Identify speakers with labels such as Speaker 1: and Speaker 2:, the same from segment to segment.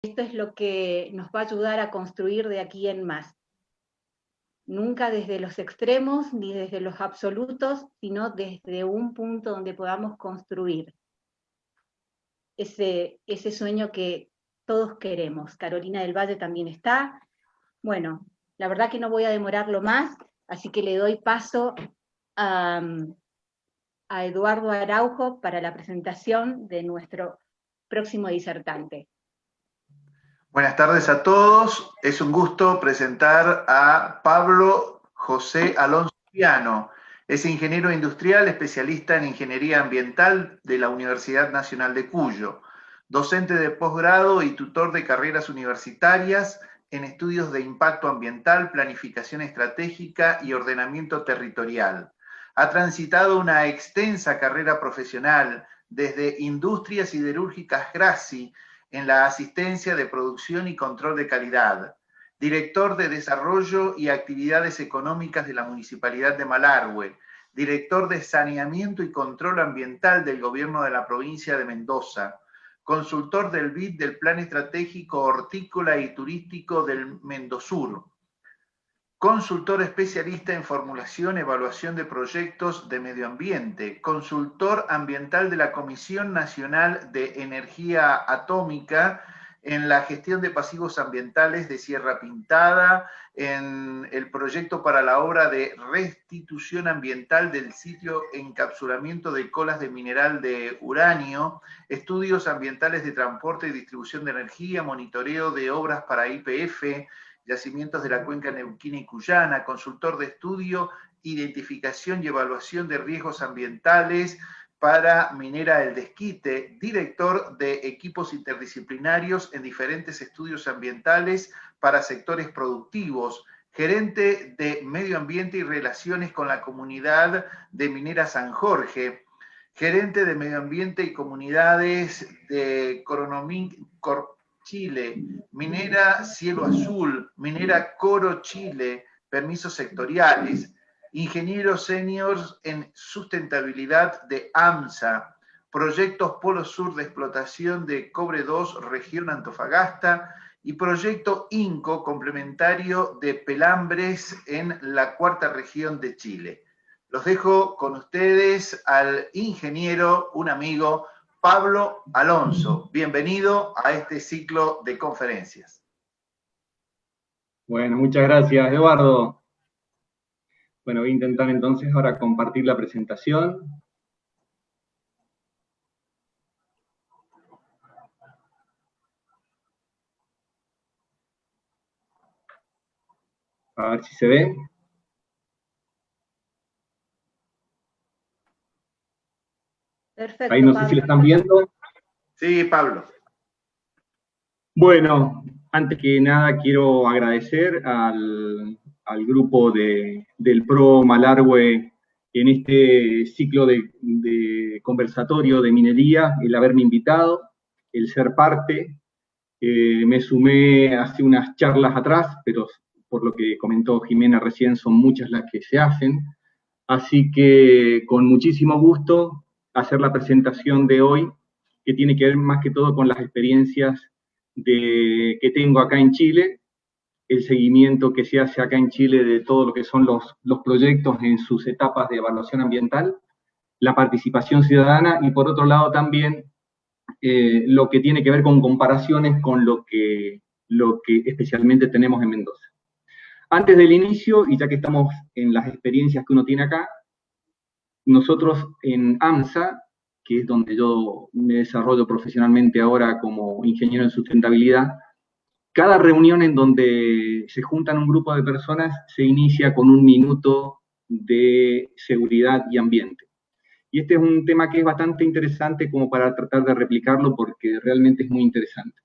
Speaker 1: esto es lo que nos va a ayudar a construir de aquí en más. Nunca desde los extremos ni desde los absolutos, sino desde un punto donde podamos construir ese sueño que todos queremos. Carolina del Valle también está. Bueno, la verdad que no voy a demorarlo más, así que le doy paso a Eduardo Araujo para la presentación de nuestro próximo disertante.
Speaker 2: Buenas tardes a todos. Es un gusto presentar a Pablo José Alonso Piano. Es ingeniero industrial, especialista en ingeniería ambiental de la Universidad Nacional de Cuyo, docente de posgrado y tutor de carreras universitarias en estudios de impacto ambiental, planificación estratégica y ordenamiento territorial. Ha transitado una extensa carrera profesional desde Industrias Siderúrgicas Grassi, en la asistencia de producción y control de calidad, director de desarrollo y actividades económicas de la Municipalidad de Malargüe, director de saneamiento y control ambiental del gobierno de la provincia de Mendoza, consultor del BID del Plan Estratégico Hortícola y Turístico del Mendosur, consultor especialista en formulación y evaluación de proyectos de medio ambiente, consultor ambiental de la Comisión Nacional de Energía Atómica en la gestión de pasivos ambientales de Sierra Pintada, en el proyecto para la obra de restitución ambiental del sitio encapsulamiento de colas de mineral de uranio, estudios ambientales de transporte y distribución de energía, monitoreo de obras para YPF, yacimientos de la cuenca neuquina y cuyana, consultor de estudio, identificación y evaluación de riesgos ambientales para Minera El Desquite, director de equipos interdisciplinarios en diferentes estudios ambientales para sectores productivos, gerente de medio ambiente y relaciones con la comunidad de Minera San Jorge, gerente de medio ambiente y comunidades de Chile, Minera Cielo Azul, Minera Coro Chile, permisos sectoriales, ingeniero senior en sustentabilidad de AMSA, proyectos Polo Sur de explotación de Cobre 2, región Antofagasta, y proyecto INCO complementario de Pelambres en la cuarta región de Chile. Los dejo con ustedes al ingeniero, un amigo, Pablo Alonso. Bienvenido a este ciclo de conferencias.
Speaker 3: Bueno, muchas gracias, Eduardo. Bueno, voy a intentar entonces ahora compartir la presentación. A ver si se ve.
Speaker 1: Perfecto,
Speaker 3: ahí no
Speaker 1: Pablo.
Speaker 3: sé si lo están viendo.
Speaker 2: Sí, Pablo.
Speaker 3: Bueno, antes que nada quiero agradecer al grupo del PRO Malargüe en este ciclo de conversatorio de minería, el haberme invitado, el ser parte. Me sumé hace unas charlas atrás, pero por lo que comentó Jimena recién, son muchas las que se hacen. Así que con muchísimo gusto hacer la presentación de hoy, que tiene que ver más que todo con las experiencias que tengo acá en Chile, el seguimiento que se hace acá en Chile de todo lo que son los proyectos en sus etapas de evaluación ambiental, la participación ciudadana y por otro lado también lo que tiene que ver con comparaciones con lo que especialmente tenemos en Mendoza. Antes del inicio, y ya que estamos en las experiencias que uno tiene acá, nosotros en AMSA, que es donde yo me desarrollo profesionalmente ahora como ingeniero en sustentabilidad, cada reunión en donde se juntan un grupo de personas se inicia con un minuto de seguridad y ambiente. Y este es un tema que es bastante interesante como para tratar de replicarlo porque realmente es muy interesante.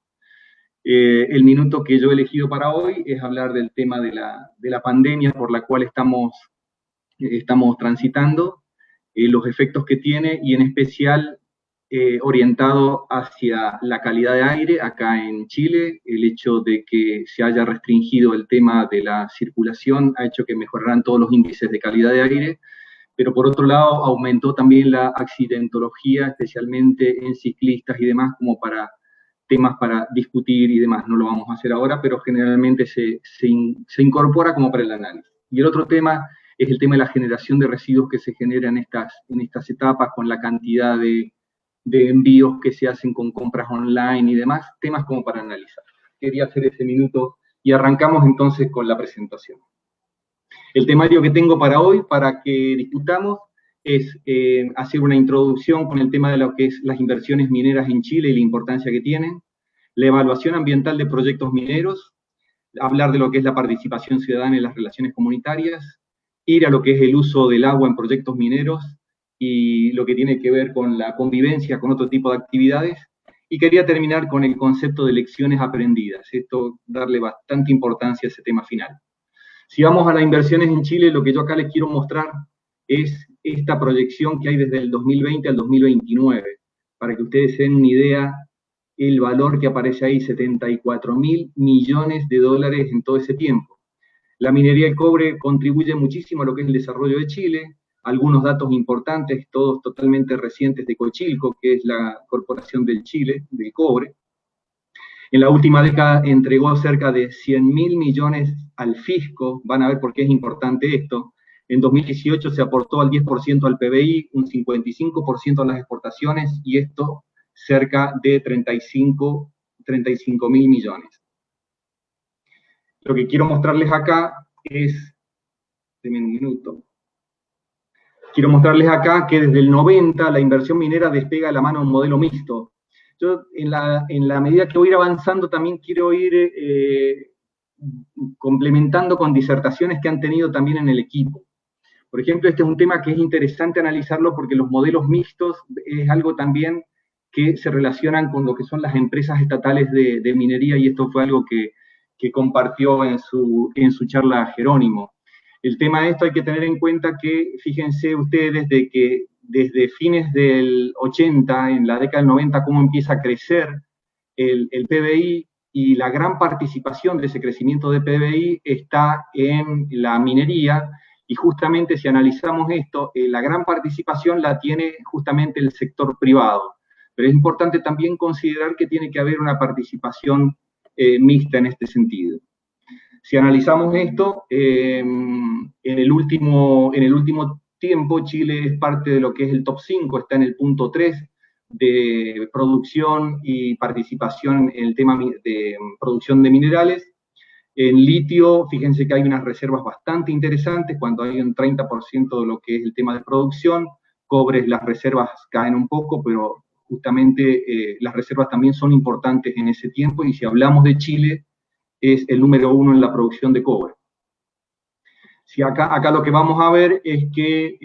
Speaker 3: El minuto que yo he elegido para hoy es hablar del tema de la pandemia por la cual estamos transitando, los efectos que tiene y en especial orientado hacia la calidad de aire acá en Chile. El hecho de que se haya restringido el tema de la circulación ha hecho que mejoraran todos los índices de calidad de aire, pero por otro lado aumentó también la accidentología, especialmente en ciclistas y demás, como para temas para discutir y demás. No lo vamos a hacer ahora, pero generalmente se incorpora como para el análisis. Y el otro tema es el tema de la generación de residuos que se genera en estas etapas, con la cantidad de envíos que se hacen con compras online y demás, temas como para analizar. Quería hacer ese minuto y arrancamos entonces con la presentación. El temario que tengo para hoy, para que discutamos, es hacer una introducción con el tema de lo que es las inversiones mineras en Chile y la importancia que tienen, la evaluación ambiental de proyectos mineros, hablar de lo que es la participación ciudadana en las relaciones comunitarias, ir a lo que es el uso del agua en proyectos mineros y lo que tiene que ver con la convivencia con otro tipo de actividades, y quería terminar con el concepto de lecciones aprendidas, esto darle bastante importancia a ese tema final. Si vamos a las inversiones en Chile, lo que yo acá les quiero mostrar es esta proyección que hay desde el 2020 al 2029, para que ustedes se den una idea, el valor que aparece ahí, 74.000 millones de dólares en todo ese tiempo. La minería del cobre contribuye muchísimo a lo que es el desarrollo de Chile. Algunos datos importantes, todos totalmente recientes, de Cochilco, que es la Corporación del Chile, del cobre. En la última década entregó cerca de 100.000 millones al fisco, van a ver por qué es importante esto. En 2018 se aportó al 10% al PBI, un 55% a las exportaciones, y esto cerca de 35.000 millones. Lo que quiero mostrarles acá es, denme un minuto, quiero mostrarles acá que desde el 90 la inversión minera despega de la mano de un modelo mixto. Yo en la medida que voy a ir avanzando también quiero ir complementando con disertaciones que han tenido también en el equipo. Por ejemplo, este es un tema que es interesante analizarlo porque los modelos mixtos es algo también que se relacionan con lo que son las empresas estatales de minería, y esto fue algo que compartió en su charla Jerónimo. El tema de esto hay que tener en cuenta que, fíjense ustedes, desde fines del 80, en la década del 90, cómo empieza a crecer el PBI, y la gran participación de ese crecimiento de PBI está en la minería, y justamente si analizamos esto, la gran participación la tiene justamente el sector privado. Pero es importante también considerar que tiene que haber una participación mixta en este sentido. Si analizamos esto, en el último tiempo Chile es parte de lo que es el top 5, está en el punto 3 de producción y participación en el tema de producción de minerales. En litio, fíjense que hay unas reservas bastante interesantes, cuando hay un 30% de lo que es el tema de producción. Cobre, las reservas caen un poco, pero justamente las reservas también son importantes en ese tiempo, y si hablamos de Chile, es el número 1 en la producción de cobre. Si acá lo que vamos a ver es que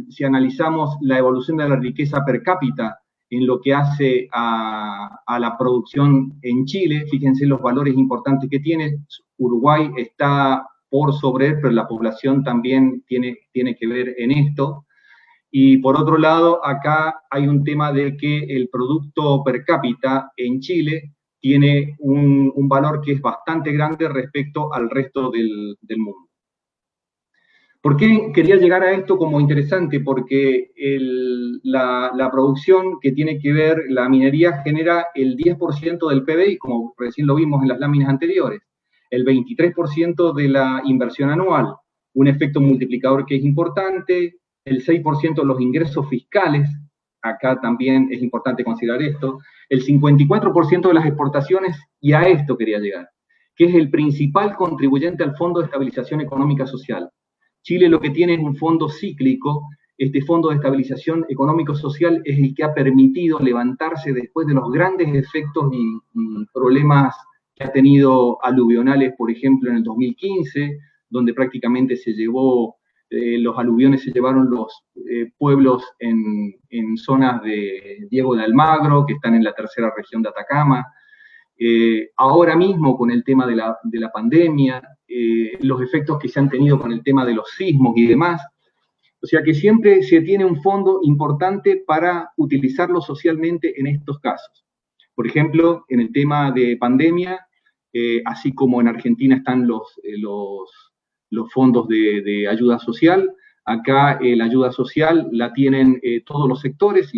Speaker 3: si analizamos la evolución de la riqueza per cápita en lo que hace a la producción en Chile, fíjense los valores importantes que tiene. Uruguay está por sobre, pero la población también tiene que ver en esto. Y por otro lado, acá hay un tema de que el producto per cápita en Chile tiene un valor que es bastante grande respecto al resto del mundo. ¿Por qué quería llegar a esto como interesante? Porque la producción que tiene que ver, la minería genera el 10% del PBI, como recién lo vimos en las láminas anteriores, el 23% de la inversión anual, un efecto multiplicador que es importante, el 6% de los ingresos fiscales, acá también es importante considerar esto, el 54% de las exportaciones, y a esto quería llegar, que es el principal contribuyente al Fondo de Estabilización Económica Social. Chile lo que tiene es un fondo cíclico. Este Fondo de Estabilización Económico-Social es el que ha permitido levantarse después de los grandes efectos y problemas que ha tenido aluvionales, por ejemplo, en el 2015, donde prácticamente los aluviones se llevaron los pueblos en zonas de Diego de Almagro, que están en la tercera región de Atacama. Ahora mismo, con el tema de la pandemia, los efectos que se han tenido con el tema de los sismos y demás. O sea que siempre se tiene un fondo importante para utilizarlo socialmente en estos casos. Por ejemplo, en el tema de pandemia, así como en Argentina están los fondos de ayuda social, acá la ayuda social la tienen todos los sectores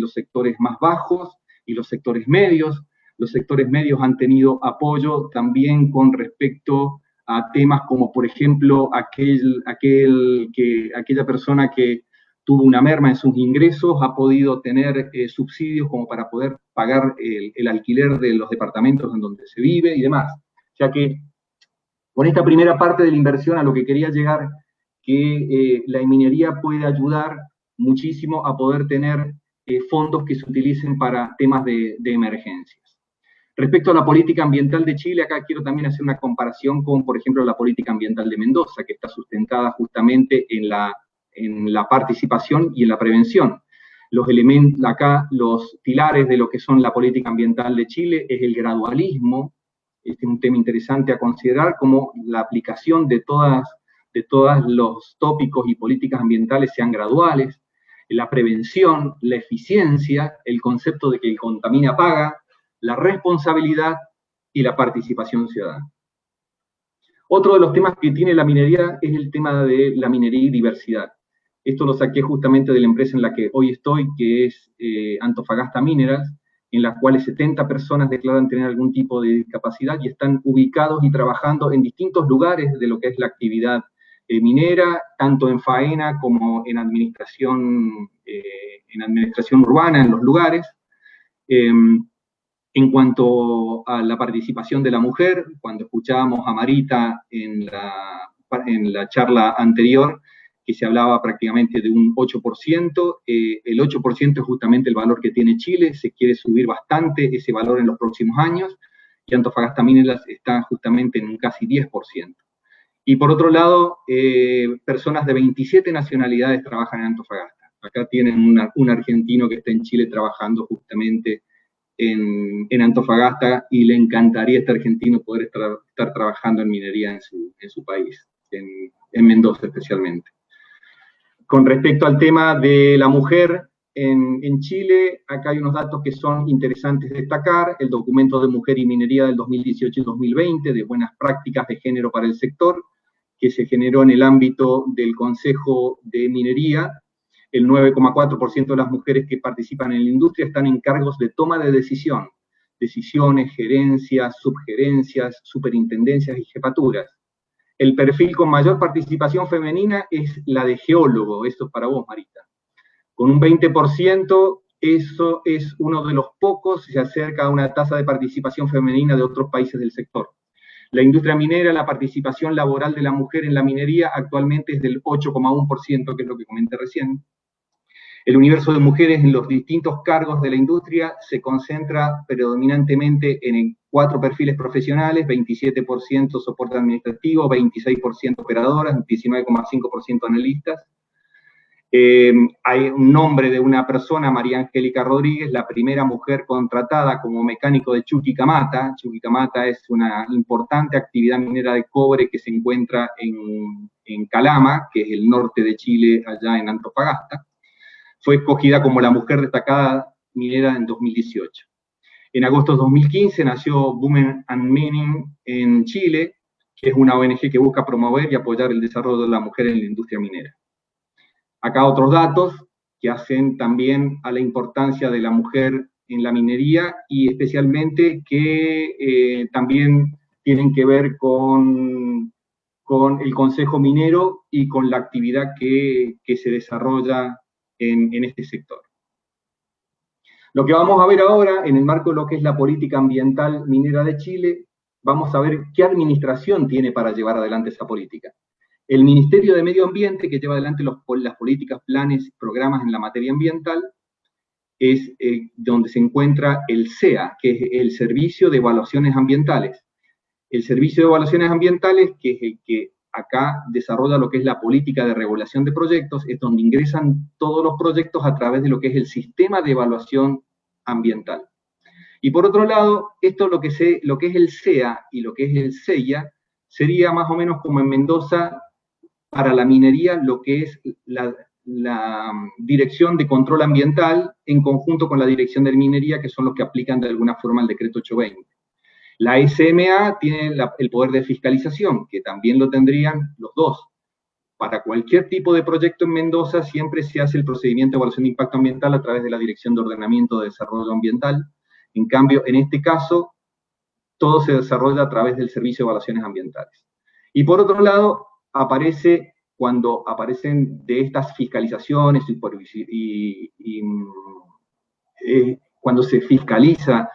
Speaker 3: más bajos y los sectores medios. los sectores medios han tenido apoyo también con respecto a temas como, por ejemplo, aquella persona que tuvo una merma en sus ingresos ha podido tener subsidios como para poder pagar el alquiler de los departamentos en donde se vive y demás. Ya que con esta primera parte de la inversión a lo que quería llegar, que la minería puede ayudar muchísimo a poder tener fondos que se utilicen para temas de emergencias. Respecto a la política ambiental de Chile, acá quiero también hacer una comparación con, por ejemplo, la política ambiental de Mendoza, que está sustentada justamente en la participación y en la prevención. Acá los pilares de lo que son la política ambiental de Chile es el gradualismo. Este es un tema interesante a considerar, como la aplicación de todos los tópicos y políticas ambientales sean graduales, la prevención, la eficiencia, el concepto de que el contamina paga, la responsabilidad y la participación ciudadana. Otro de los temas que tiene la minería es el tema de la minería y diversidad. Esto lo saqué justamente de la empresa en la que hoy estoy, que es Antofagasta Minerals, en la cual 70 personas declaran tener algún tipo de discapacidad y están ubicados y trabajando en distintos lugares de lo que es la actividad minera, tanto en faena como en administración urbana en los lugares. En cuanto a la participación de la mujer, cuando escuchábamos a Marita en la charla anterior, que se hablaba prácticamente de un 8%, el 8% es justamente el valor que tiene Chile, se quiere subir bastante ese valor en los próximos años, y Antofagasta Minerals está justamente en un casi 10%. Y por otro lado, personas de 27 nacionalidades trabajan en Antofagasta. Acá tienen un argentino que está en Chile trabajando justamente en Antofagasta, y le encantaría a este argentino poder estar trabajando en minería en su país, en Mendoza especialmente. Con respecto al tema de la mujer en Chile, acá hay unos datos que son interesantes de destacar: el documento de Mujer y Minería del 2018 y 2020, de buenas prácticas de género para el sector, que se generó en el ámbito del Consejo de Minería. El 9,4% de las mujeres que participan en la industria están en cargos de toma de decisión, decisiones, gerencias, subgerencias, superintendencias y jefaturas. El perfil con mayor participación femenina es la de geólogo, esto es para vos, Marita. Con un 20%, eso es uno de los pocos, se acerca a una tasa de participación femenina de otros países del sector. La industria minera, la participación laboral de la mujer en la minería actualmente es del 8,1%, que es lo que comenté recién. El universo de mujeres en los distintos cargos de la industria se concentra predominantemente en 4 perfiles profesionales: 27% soporte administrativo, 26% operadoras, 19,5% analistas. Hay un nombre de una persona, María Angélica Rodríguez, la primera mujer contratada como mecánico de Chuquicamata. Chuquicamata es una importante actividad minera de cobre que se encuentra en Calama, que es el norte de Chile, allá en Antofagasta. Fue escogida como la mujer destacada minera en 2018. En agosto de 2015 nació Women and Mining en Chile, que es una ONG que busca promover y apoyar el desarrollo de la mujer en la industria minera. Acá otros datos que hacen también a la importancia de la mujer en la minería, y especialmente que también tienen que ver con el Consejo Minero y con la actividad que se desarrolla en este sector. Lo que vamos a ver ahora, en el marco de lo que es la política ambiental minera de Chile, vamos a ver qué administración tiene para llevar adelante esa política. El Ministerio de Medio Ambiente, que lleva adelante las políticas, planes, programas en la materia ambiental, es donde se encuentra el SEA, que es el Servicio de Evaluaciones Ambientales. El Servicio de Evaluaciones Ambientales, que es el que acá desarrolla lo que es la política de regulación de proyectos, es donde ingresan todos los proyectos a través de lo que es el sistema de evaluación ambiental. Y por otro lado, esto lo que es el SEA y lo que es el SEIA, sería más o menos como en Mendoza para la minería lo que es la Dirección de Control Ambiental en conjunto con la Dirección de Minería, que son los que aplican de alguna forma el decreto 820. La SMA tiene el poder de fiscalización, que también lo tendrían los dos. Para cualquier tipo de proyecto en Mendoza siempre se hace el procedimiento de evaluación de impacto ambiental a través de la Dirección de Ordenamiento de Desarrollo Ambiental. En cambio, en este caso, todo se desarrolla a través del Servicio de Evaluaciones Ambientales. Y por otro lado, aparece cuando aparecen de estas fiscalizaciones cuando se fiscaliza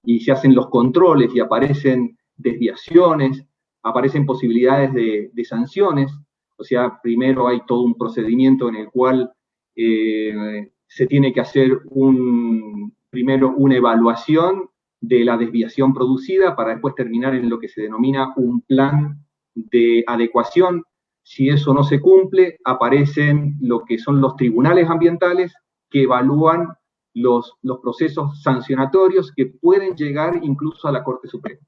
Speaker 3: y se hacen los controles y aparecen desviaciones, aparecen posibilidades de sanciones. O sea, primero hay todo un procedimiento en el cual se tiene que hacer primero una evaluación de la desviación producida para después terminar en lo que se denomina un plan de adecuación. Si eso no se cumple, aparecen lo que son los tribunales ambientales que evalúan los procesos sancionatorios que pueden llegar incluso a la Corte Suprema.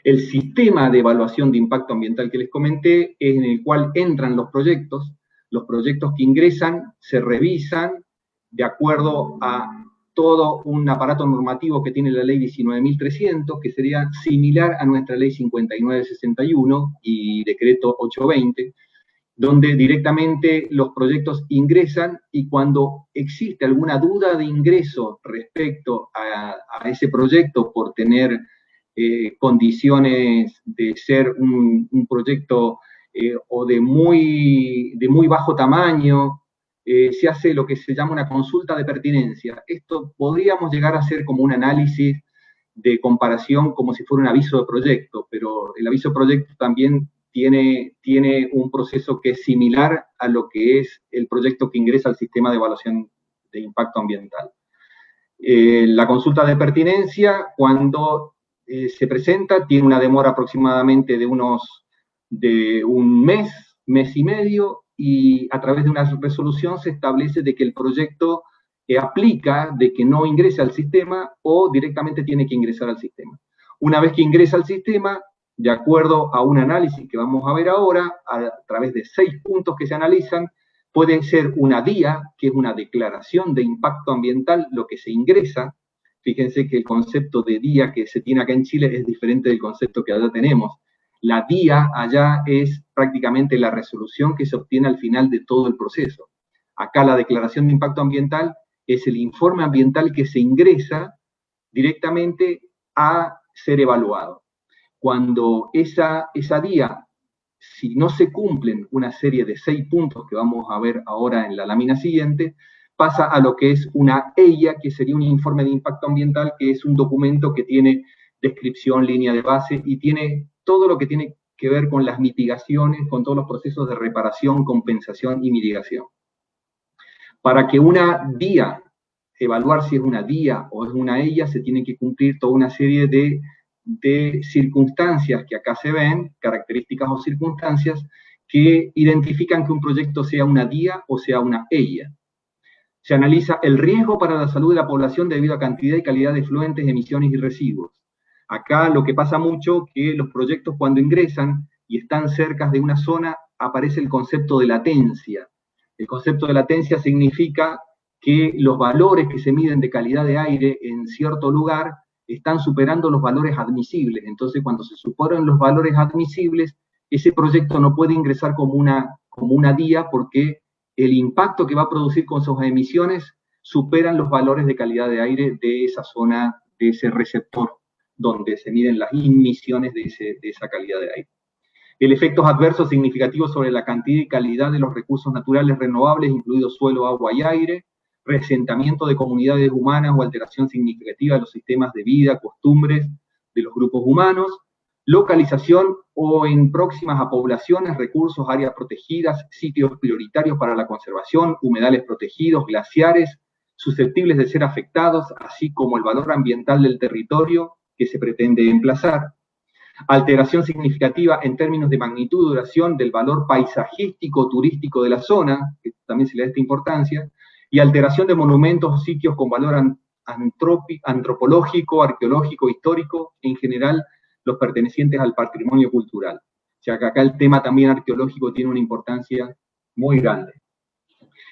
Speaker 3: El sistema de evaluación de impacto ambiental que les comenté es en el cual entran los proyectos que ingresan se revisan de acuerdo a todo un aparato normativo que tiene la ley 19.300, que sería similar a nuestra ley 5961 y decreto 820, donde directamente los proyectos ingresan y cuando existe alguna duda de ingreso respecto a ese proyecto por tener condiciones de ser un proyecto o de muy bajo tamaño, se hace lo que se llama una consulta de pertinencia. Esto podríamos llegar a hacer como un análisis de comparación como si fuera un aviso de proyecto, pero el aviso de proyecto también tiene un proceso que es similar a lo que es el proyecto que ingresa al sistema de evaluación de impacto ambiental. La consulta de pertinencia, cuando se presenta, tiene una demora aproximadamente de un mes y medio, y a través de una resolución se establece de que el proyecto aplica, de que no ingresa al sistema o directamente tiene que ingresar al sistema. Una vez que ingresa al sistema, de acuerdo a un análisis que vamos a ver ahora, a través de 6 puntos que se analizan, puede ser una DIA, que es una declaración de impacto ambiental, lo que se ingresa. Fíjense que el concepto de DIA que se tiene acá en Chile es diferente del concepto que allá tenemos. La DIA allá es prácticamente la resolución que se obtiene al final de todo el proceso. Acá la declaración de impacto ambiental es el informe ambiental que se ingresa directamente a ser evaluado. Cuando esa DIA, si no se cumplen una serie de 6 puntos que vamos a ver ahora en la lámina siguiente, pasa a lo que es una EIA, que sería un informe de impacto ambiental, que es un documento que tiene descripción, línea de base, y tiene todo lo que tiene que ver con las mitigaciones, con todos los procesos de reparación, compensación y mitigación. Para que una DIA, evaluar si es una DIA o es una EIA, se tiene que cumplir toda una serie de circunstancias que acá se ven, características o circunstancias que identifican que un proyecto sea una DIA o sea una EIA. Se analiza el riesgo para la salud de la población debido a cantidad y calidad de efluentes, emisiones y residuos. Acá lo que pasa mucho que los proyectos cuando ingresan y están cerca de una zona, aparece el concepto de latencia. El concepto de latencia significa que los valores que se miden de calidad de aire en cierto lugar están superando los valores admisibles. Entonces, cuando se superan los valores admisibles, ese proyecto no puede ingresar como una DIA porque el impacto que va a producir con sus emisiones superan los valores de calidad de aire de esa zona, de ese receptor, donde se miden las emisiones de esa calidad de aire. El efectos adversos significativos sobre la cantidad y calidad de los recursos naturales renovables, incluidos suelo, agua y aire, resentamiento de comunidades humanas o alteración significativa de los sistemas de vida, costumbres de los grupos humanos, localización o en próximas a poblaciones, recursos, áreas protegidas, sitios prioritarios para la conservación, humedales protegidos, glaciares, susceptibles de ser afectados, así como el valor ambiental del territorio que se pretende emplazar, alteración significativa en términos de magnitud y duración del valor paisajístico turístico de la zona, que también se le da esta importancia, y alteración de monumentos o sitios con valor antropológico, arqueológico, histórico, en general los pertenecientes al patrimonio cultural. O sea que acá el tema también arqueológico tiene una importancia muy grande.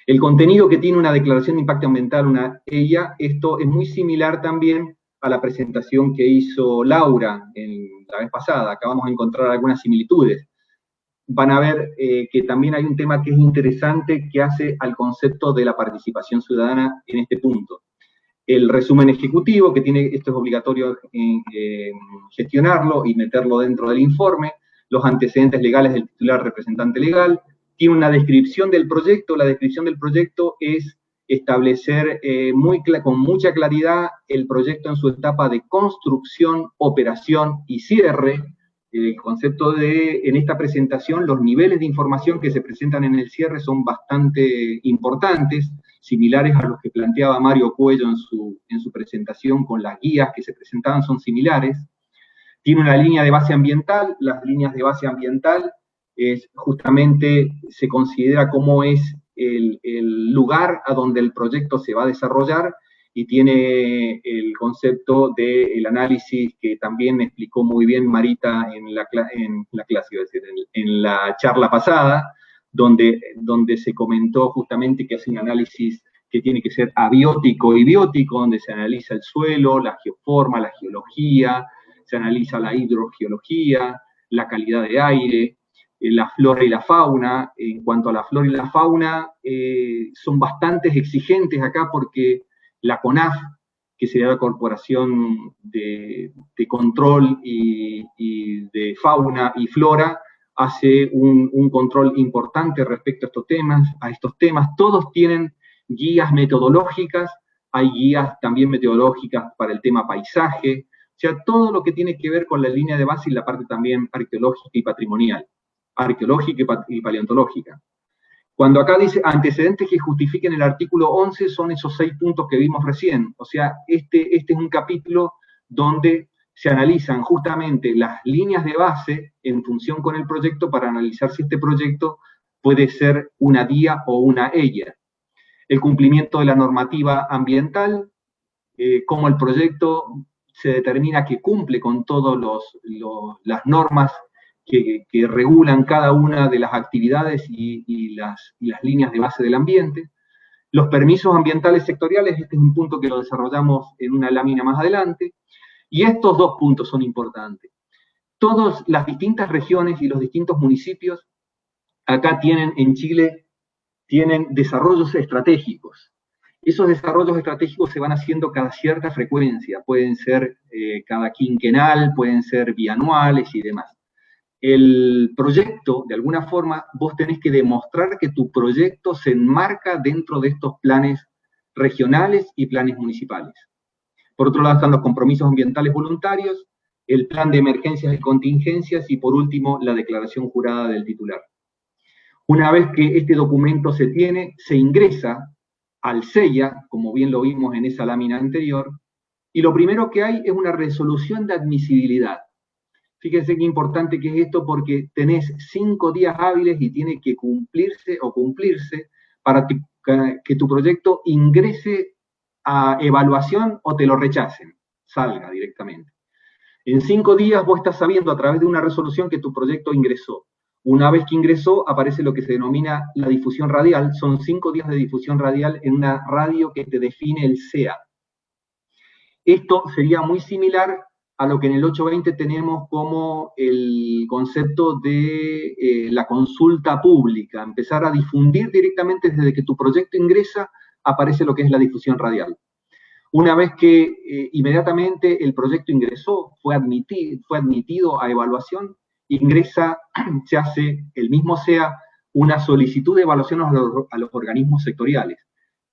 Speaker 3: El contenido que tiene una declaración de impacto ambiental, una EIA, esto es muy similar también a la presentación que hizo Laura la vez pasada. Acá vamos a encontrar algunas similitudes. Van a ver que también hay un tema que es interesante que hace al concepto de la participación ciudadana en este punto. el resumen ejecutivo, que tiene, esto es obligatorio gestionarlo y meterlo dentro del informe, los antecedentes legales del titular representante legal, tiene una descripción del proyecto. La descripción del proyecto es establecer con mucha claridad el proyecto en su etapa de construcción, operación y cierre. El concepto en esta presentación, los niveles de información que se presentan en el cierre son bastante importantes, similares a los que planteaba Mario Cuello en su presentación, con las guías que se presentaban son similares. Tiene una línea de base ambiental. Las líneas de base ambiental justamente se considera como es el lugar a donde el proyecto se va a desarrollar, y tiene el concepto del análisis que también explicó muy bien Marita en la clase, iba a decir, en la charla pasada, donde se comentó justamente que hace un análisis que tiene que ser abiótico y biótico, donde se analiza el suelo, la geoforma, la geología, se analiza la hidrogeología, la calidad de aire, la flora y la fauna. En cuanto a la flora y la fauna, son bastante exigentes acá, porque la CONAF, que sería la Corporación de Control y de Fauna y Flora, hace un control importante respecto a estos temas. Todos tienen guías metodológicas, hay guías también metodológicas para el tema paisaje, o sea, todo lo que tiene que ver con la línea de base y la parte también arqueológica y patrimonial, arqueológica y paleontológica. Cuando acá dice antecedentes que justifiquen el artículo 11, son esos 6 puntos que vimos recién. O sea, este es un capítulo donde se analizan justamente las líneas de base en función con el proyecto, para analizar si este proyecto puede ser una DIA o una EIA. El cumplimiento de la normativa ambiental, cómo el proyecto se determina que cumple con todas las normas que regulan cada una de las actividades y las líneas de base del ambiente. Los permisos ambientales sectoriales, este es un punto que lo desarrollamos en una lámina más adelante, y estos 2 puntos son importantes. Todas las distintas regiones y los distintos municipios acá en Chile, tienen desarrollos estratégicos. Esos desarrollos estratégicos se van haciendo cada cierta frecuencia, pueden ser cada quinquenal, pueden ser bianuales y demás. El proyecto, de alguna forma, vos tenés que demostrar que tu proyecto se enmarca dentro de estos planes regionales y planes municipales. Por otro lado están los compromisos ambientales voluntarios, el plan de emergencias y contingencias, y por último, la declaración jurada del titular. Una vez que este documento se tiene, se ingresa al CEIA, como bien lo vimos en esa lámina anterior, y lo primero que hay es una resolución de admisibilidad. Fíjense qué importante que es esto, porque tenés 5 días hábiles y tiene que cumplirse para que tu proyecto ingrese a evaluación o te lo rechacen, salga directamente. En 5 días vos estás sabiendo a través de una resolución que tu proyecto ingresó. Una vez que ingresó, aparece lo que se denomina la difusión radial. Son 5 días de difusión radial en una radio que te define el CEA. Esto sería muy similar a lo que en el 820 tenemos como el concepto de la consulta pública. Empezar a difundir directamente desde que tu proyecto ingresa, aparece lo que es la difusión radial. Una vez que inmediatamente el proyecto ingresó, fue admitido a evaluación, se hace el mismo SEA una solicitud de evaluación a los organismos sectoriales.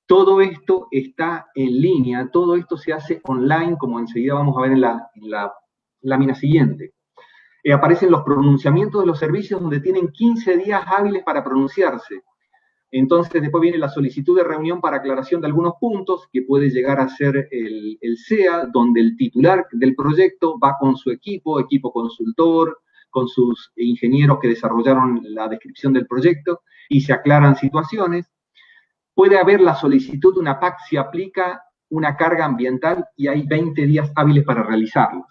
Speaker 3: Todo esto está en línea, todo esto se hace online, como enseguida vamos a ver en la lámina siguiente. Aparecen los pronunciamientos de los servicios, donde tienen 15 días hábiles para pronunciarse. Entonces después viene la solicitud de reunión para aclaración de algunos puntos, que puede llegar a ser el SEA, donde el titular del proyecto va con su equipo consultor, con sus ingenieros que desarrollaron la descripción del proyecto, y se aclaran situaciones. Puede haber la solicitud de una PAC si aplica una carga ambiental, y hay 20 días hábiles para realizarlos.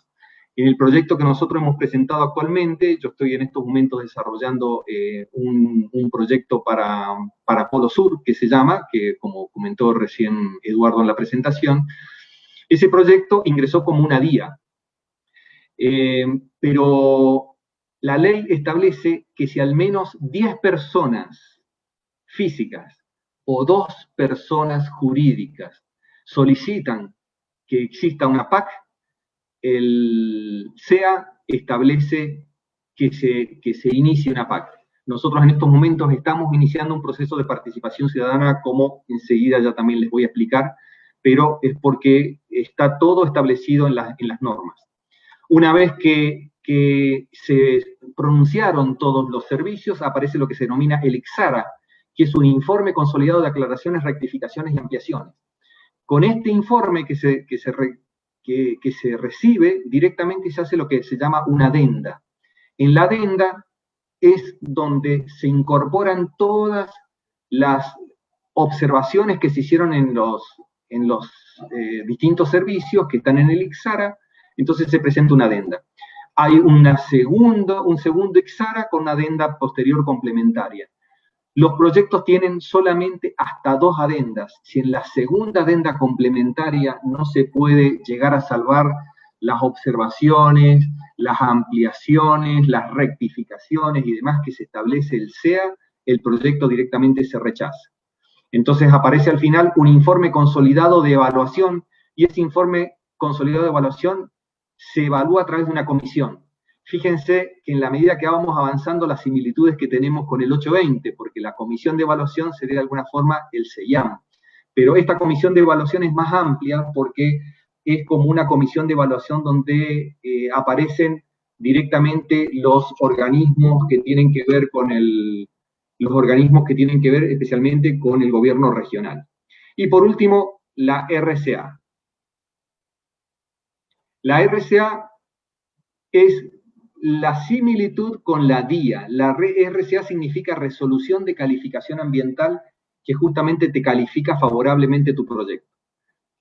Speaker 3: En el proyecto que nosotros hemos presentado actualmente, yo estoy en estos momentos desarrollando un proyecto para Polo Sur, que se llama, que como comentó recién Eduardo en la presentación, ese proyecto ingresó como una DIA. Pero la ley establece que si al menos 10 personas físicas o 2 personas jurídicas solicitan que exista una PAC, el SEA establece que se inicie una PAC. Nosotros en estos momentos estamos iniciando un proceso de participación ciudadana, como enseguida ya también les voy a explicar, pero es porque está todo establecido en las normas. Una vez que se pronunciaron todos los servicios, aparece lo que se denomina el ICSARA, que es un informe consolidado de aclaraciones, rectificaciones y ampliaciones. Con este informe que se recibe, directamente se hace lo que se llama una adenda. En la adenda es donde se incorporan todas las observaciones que se hicieron en los distintos servicios que están en el ICSARA, entonces se presenta una adenda. Hay un segundo ICSARA con una adenda posterior complementaria. Los proyectos tienen solamente hasta 2 adendas. Si en la segunda adenda complementaria no se puede llegar a salvar las observaciones, las ampliaciones, las rectificaciones y demás que se establece el SEA, el proyecto directamente se rechaza. Entonces aparece al final un informe consolidado de evaluación, y ese informe consolidado de evaluación se evalúa a través de una comisión. Fíjense que en la medida que vamos avanzando las similitudes que tenemos con el 820, porque la comisión de evaluación sería de alguna forma el CEIAM. Pero esta comisión de evaluación es más amplia porque es como una comisión de evaluación donde aparecen directamente los organismos que tienen que ver con especialmente con el gobierno regional. Y por último, la RCA. La RCA es la similitud con la DIA. La RCA significa Resolución de Calificación Ambiental, que justamente te califica favorablemente tu proyecto.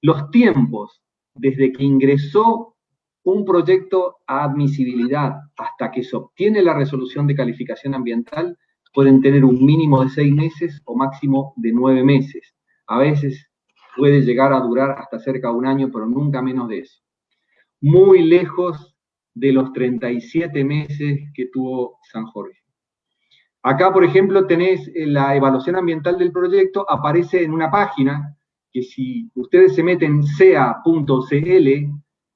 Speaker 3: Los tiempos, desde que ingresó un proyecto a admisibilidad hasta que se obtiene la resolución de calificación ambiental, pueden tener un mínimo de 6 meses o máximo de 9 meses. A veces puede llegar a durar hasta cerca de un año, pero nunca menos de eso. Muy lejos de los 37 meses que tuvo San Jorge. Acá, por ejemplo, tenés la evaluación ambiental del proyecto, aparece en una página que si ustedes se meten en sea.cl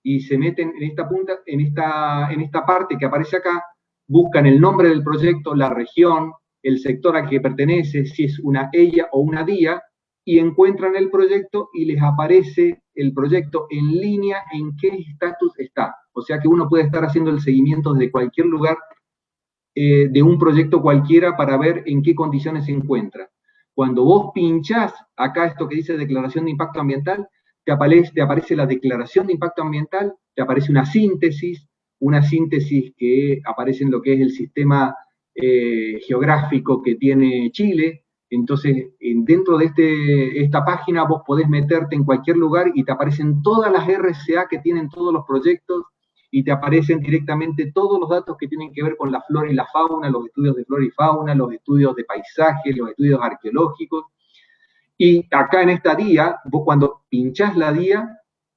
Speaker 3: y se meten en esta parte que aparece acá, buscan el nombre del proyecto, la región, el sector al que pertenece, si es una EIA o una DIA, y encuentran el proyecto y les aparece el proyecto en línea en qué estatus está. O sea que uno puede estar haciendo el seguimiento desde cualquier lugar de un proyecto cualquiera para ver en qué condiciones se encuentra. Cuando vos pinchás acá esto que dice Declaración de Impacto Ambiental, te aparece la Declaración de Impacto Ambiental, te aparece una síntesis que aparece en lo que es el sistema geográfico que tiene Chile. Entonces, dentro de esta página vos podés meterte en cualquier lugar y te aparecen todas las RCA que tienen todos los proyectos y te aparecen directamente todos los datos que tienen que ver con la flora y la fauna, los estudios de flora y fauna, los estudios de paisaje, los estudios arqueológicos. Y acá en esta DIA, vos cuando pinchás la DIA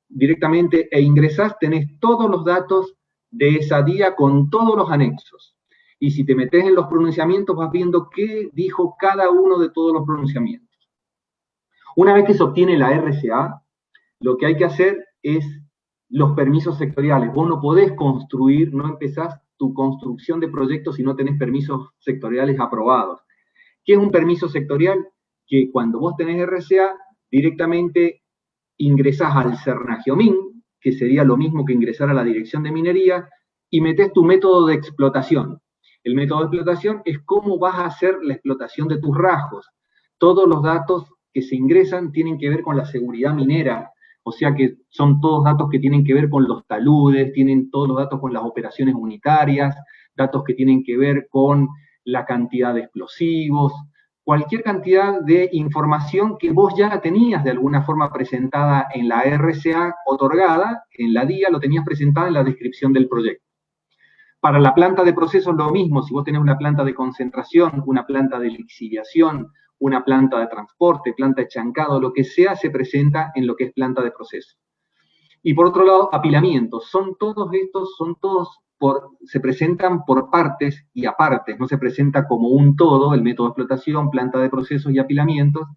Speaker 3: directamente e ingresás, tenés todos los datos de esa DIA con todos los anexos. Y si te metes en los pronunciamientos, vas viendo qué dijo cada uno de todos los pronunciamientos. Una vez que se obtiene la RCA, lo que hay que hacer es los permisos sectoriales. Vos no podés construir, no empezás tu construcción de proyectos si no tenés permisos sectoriales aprobados. ¿Qué es un permiso sectorial? Que cuando vos tenés RCA, directamente ingresás al Cernagiomín, que sería lo mismo que ingresar a la Dirección de Minería, y metés tu método de explotación. El método de explotación es cómo vas a hacer la explotación de tus rasgos. Todos los datos que se ingresan tienen que ver con la seguridad minera, o sea que son todos datos que tienen que ver con los taludes, tienen todos los datos con las operaciones unitarias, datos que tienen que ver con la cantidad de explosivos, cualquier cantidad de información que vos ya la tenías de alguna forma presentada en la RCA otorgada, en la DIA lo tenías presentada en la descripción del proyecto. Para la planta de procesos lo mismo, si vos tenés una planta de concentración, una planta de lixiviación, una planta de transporte, planta de chancado, lo que sea, se presenta en lo que es planta de proceso. Y por otro lado, apilamientos. Se presentan por partes y apartes, no se presenta como un todo, el método de explotación, planta de procesos y apilamientos,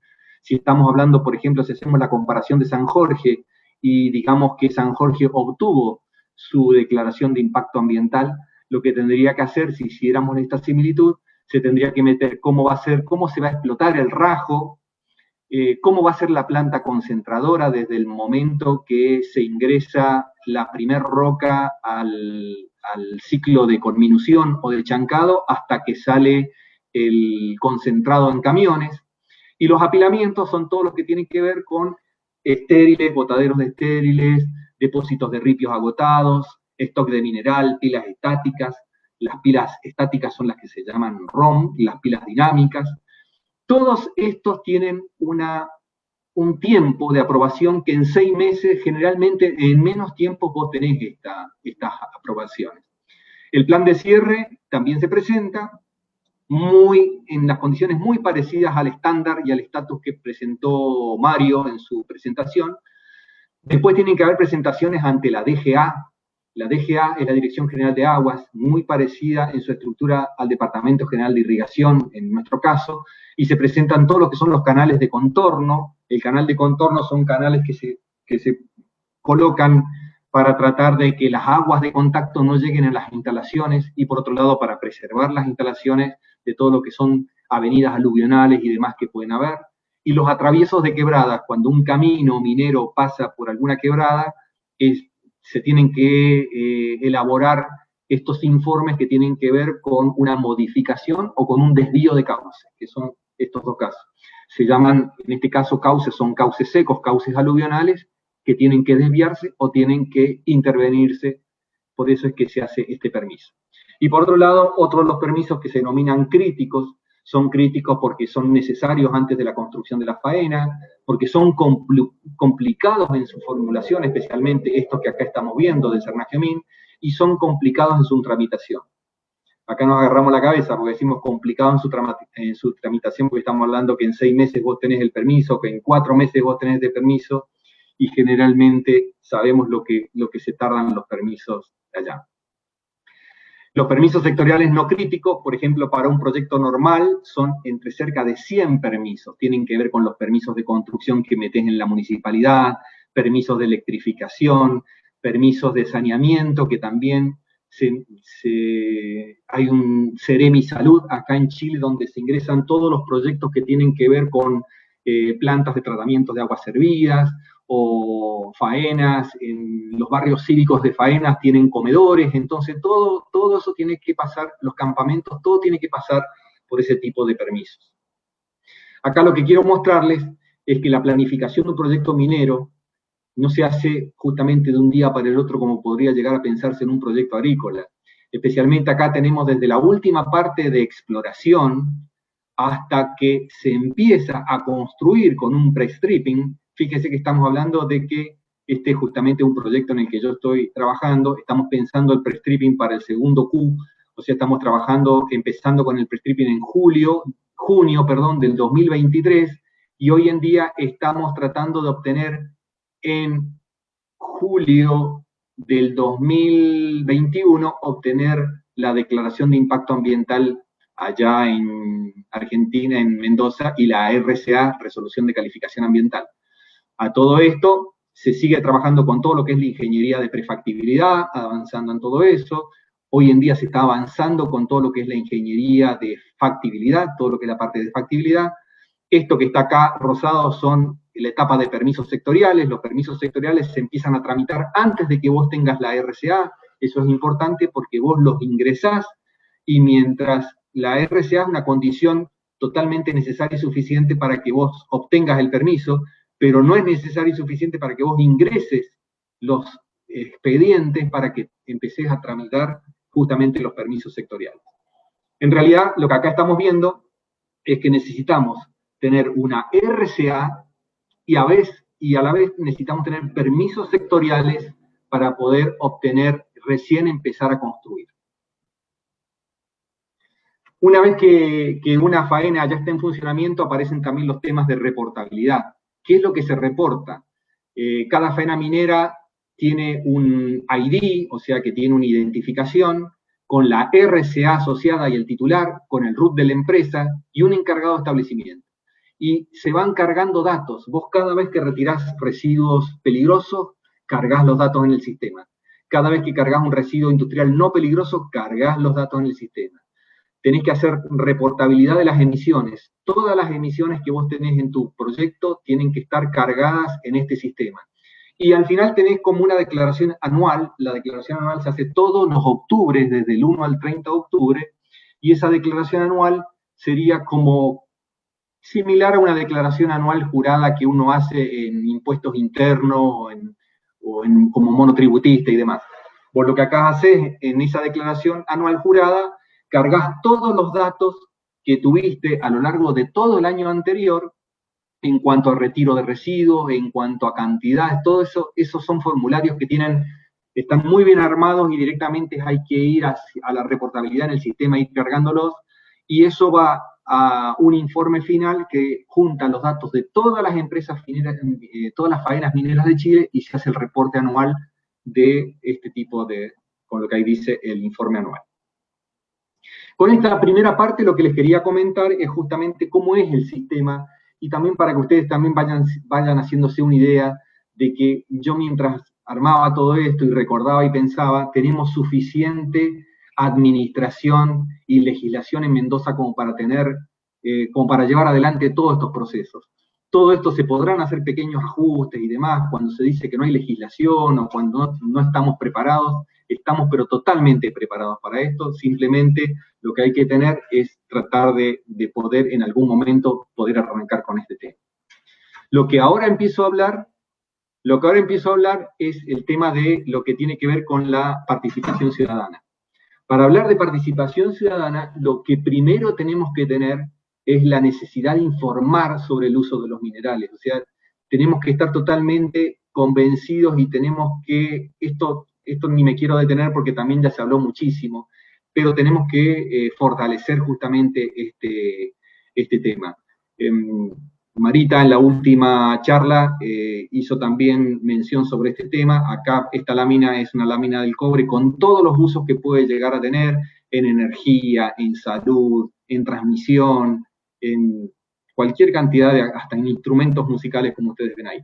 Speaker 3: Si estamos hablando, por ejemplo, si hacemos la comparación de San Jorge y digamos que San Jorge obtuvo su declaración de impacto ambiental, lo que tendría que hacer, si hiciéramos esta similitud, se tendría que meter cómo se va a explotar el Rajo, cómo va a ser la planta concentradora desde el momento que se ingresa la primer roca al ciclo de conminución o de chancado hasta que sale el concentrado en camiones. Y los apilamientos son todos los que tienen que ver con estériles, botaderos de estériles, depósitos de ripios agotados, stock de mineral, pilas estáticas. Las pilas estáticas son las que se llaman ROM, y las pilas dinámicas. Todos estos tienen un tiempo de aprobación que en 6 meses, generalmente en menos tiempo vos tenés estas aprobaciones. El plan de cierre también se presenta en las condiciones muy parecidas al estándar y al estatus que presentó Mario en su presentación. Después tienen que haber presentaciones ante la DGA. La DGA es la Dirección General de Aguas, muy parecida en su estructura al Departamento General de Irrigación, en nuestro caso, y se presentan todos lo que son los canales de contorno. El canal de contorno son canales que se colocan para tratar de que las aguas de contacto no lleguen a las instalaciones y, por otro lado, para preservar las instalaciones de todo lo que son avenidas aluvionales y demás que pueden haber. Y los atraviesos de quebradas, cuando un camino minero pasa por alguna quebrada, se tienen que elaborar estos informes que tienen que ver con una modificación o con un desvío de cauce, que son estos dos casos. Se llaman, en este caso, cauces, son cauces secos, cauces aluvionales, que tienen que desviarse o tienen que intervenirse, por eso es que se hace este permiso. Y por otro lado, otros de los permisos que se denominan críticos, son críticos porque son necesarios antes de la construcción de la faena, porque son complicados en su formulación, especialmente estos que acá estamos viendo del Cernagiomín, y son complicados en su tramitación. Acá nos agarramos la cabeza porque decimos complicado en su tramitación, porque estamos hablando que en 6 meses vos tenés el permiso, que en 4 meses vos tenés el permiso, y generalmente sabemos lo que se tardan los permisos allá. Los permisos sectoriales no críticos, por ejemplo, para un proyecto normal, son entre cerca de 100 permisos. Tienen que ver con los permisos de construcción que metés en la municipalidad, permisos de electrificación, permisos de saneamiento, que también hay un Ceremi Salud acá en Chile donde se ingresan todos los proyectos que tienen que ver con plantas de tratamiento de aguas servidas, o faenas, en los barrios cívicos de faenas tienen comedores, entonces todo eso tiene que pasar, los campamentos, todo tiene que pasar por ese tipo de permisos. Acá lo que quiero mostrarles es que la planificación de un proyecto minero no se hace justamente de un día para el otro como podría llegar a pensarse en un proyecto agrícola. Especialmente acá tenemos desde la última parte de exploración hasta que se empieza a construir con un pre-stripping. Fíjese que estamos hablando de que este es justamente un proyecto en el que yo estoy trabajando, estamos pensando el pre-stripping para el segundo Q, o sea, estamos empezando con el pre-stripping en junio, del 2023, y hoy en día estamos tratando de obtener en julio del 2021, obtener la declaración de impacto ambiental allá en Argentina, en Mendoza, y la RCA, Resolución de Calificación Ambiental. A todo esto se sigue trabajando con todo lo que es la ingeniería de prefactibilidad, avanzando en todo eso. Hoy en día se está avanzando con todo lo que es la ingeniería de factibilidad, todo lo que es la parte de factibilidad. Esto que está acá rosado son la etapa de permisos sectoriales. Los permisos sectoriales se empiezan a tramitar antes de que vos tengas la RCA. Eso es importante porque vos los ingresás y mientras la RCA es una condición totalmente necesaria y suficiente para que vos obtengas el permiso, pero no es necesario y suficiente para que vos ingreses los expedientes para que empecés a tramitar justamente los permisos sectoriales. En realidad, lo que acá estamos viendo es que necesitamos tener una RCA y a la vez necesitamos tener permisos sectoriales para poder obtener, recién empezar a construir. Una vez que una faena ya está en funcionamiento, aparecen también los temas de reportabilidad. ¿Qué es lo que se reporta? Cada faena minera tiene un ID, o sea que tiene una identificación, con la RCA asociada y el titular, con el RUT de la empresa y un encargado de establecimiento. y se van cargando datos. Vos cada vez que retirás residuos peligrosos, cargas los datos en el sistema. Cada vez que cargas un residuo industrial no peligroso, cargas los datos en el sistema. Tenés que hacer reportabilidad de las emisiones. Todas las emisiones que vos tenés en tu proyecto tienen que estar cargadas en este sistema. Y al final tenés como una declaración anual. La declaración anual se hace todos los octubres, desde el 1 al 30 de octubre, y esa declaración anual sería como similar a una declaración anual jurada que uno hace en impuestos internos o como monotributista y demás. Por lo que acá haces en esa declaración anual jurada, cargas todos los datos que tuviste a lo largo de todo el año anterior en cuanto a retiro de residuos, en cuanto a cantidades, todo eso, esos son formularios que están muy bien armados y directamente hay que ir a la reportabilidad en el sistema, ir cargándolos, y eso va a un informe final que junta los datos de todas las empresas mineras, todas las faenas mineras de Chile, y se hace el reporte anual de este tipo de, con lo que ahí dice el informe anual. Con esta primera parte lo que les quería comentar es justamente cómo es el sistema, y también para que ustedes también vayan haciéndose una idea de que yo mientras armaba todo esto y recordaba y pensaba, tenemos suficiente administración y legislación en Mendoza como para como para llevar adelante todos estos procesos. Todo esto se podrán hacer pequeños ajustes y demás cuando se dice que no hay legislación o cuando no estamos preparados. Estamos pero totalmente preparados para esto, simplemente lo que hay que tener es tratar de poder en algún momento poder arrancar con este tema. Lo que ahora empiezo a hablar es el tema de lo que tiene que ver con la participación ciudadana. Para hablar de participación ciudadana, lo que primero tenemos que tener es la necesidad de informar sobre el uso de los minerales. O sea, tenemos que estar totalmente convencidos y tenemos que, esto ni me quiero detener porque también ya se habló muchísimo, pero tenemos que fortalecer justamente este tema. Marita en la última charla hizo también mención sobre este tema. Acá esta lámina es una lámina del cobre con todos los usos que puede llegar a tener en energía, en salud, en transmisión, en cualquier cantidad hasta en instrumentos musicales como ustedes ven ahí.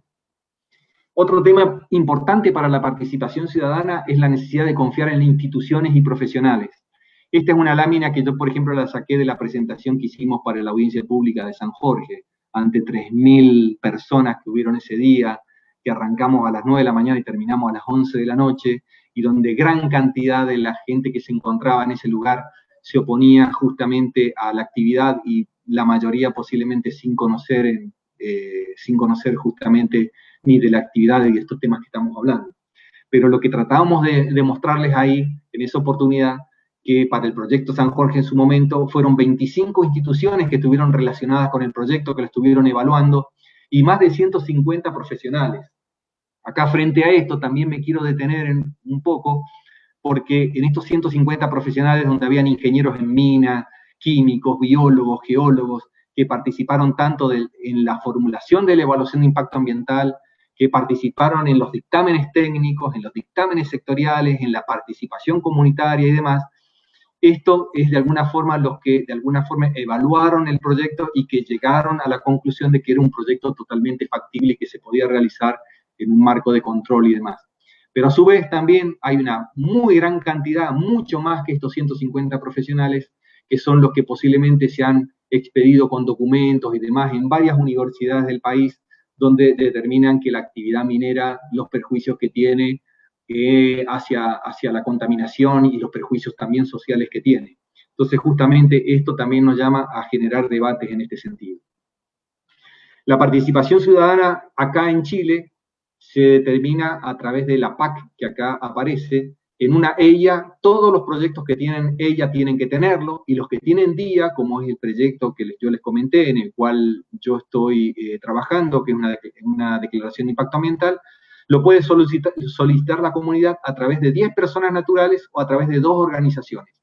Speaker 3: Otro tema importante para la participación ciudadana es la necesidad de confiar en instituciones y profesionales. Esta es una lámina que yo, por ejemplo, la saqué de la presentación que hicimos para la audiencia pública de San Jorge, ante 3.000 personas que hubieron ese día, que arrancamos a las 9 de la mañana y terminamos a las 11 de la noche, y donde gran cantidad de la gente que se encontraba en ese lugar se oponía justamente a la actividad y la mayoría posiblemente sin conocer justamente ni de la actividad y de estos temas que estamos hablando. Pero lo que tratábamos de mostrarles ahí, en esa oportunidad, que para el proyecto San Jorge en su momento fueron 25 instituciones que estuvieron relacionadas con el proyecto, que lo estuvieron evaluando, y más de 150 profesionales. Acá frente a esto también me quiero detener un poco, porque en estos 150 profesionales donde habían ingenieros en minas, químicos, biólogos, geólogos, que participaron tanto en la formulación de la evaluación de impacto ambiental, que participaron en los dictámenes técnicos, en los dictámenes sectoriales, en la participación comunitaria y demás. Esto es de alguna forma los que de alguna forma evaluaron el proyecto y que llegaron a la conclusión de que era un proyecto totalmente factible y que se podía realizar en un marco de control y demás. Pero a su vez también hay una muy gran cantidad, mucho más que estos 150 profesionales, que son los que posiblemente se han expedido con documentos y demás en varias universidades del país, donde determinan que la actividad minera, los perjuicios que tiene hacia la contaminación y los perjuicios también sociales que tiene. Entonces, justamente esto también nos llama a generar debates en este sentido. La participación ciudadana acá en Chile se determina a través de la PAC, que acá aparece. En una EIA, todos los proyectos que tienen EIA tienen que tenerlo, y los que tienen DIA, como es el proyecto que yo les comenté, en el cual yo estoy trabajando, que es una declaración de impacto ambiental, lo puede solicitar la comunidad a través de 10 personas naturales o a través de 2 organizaciones.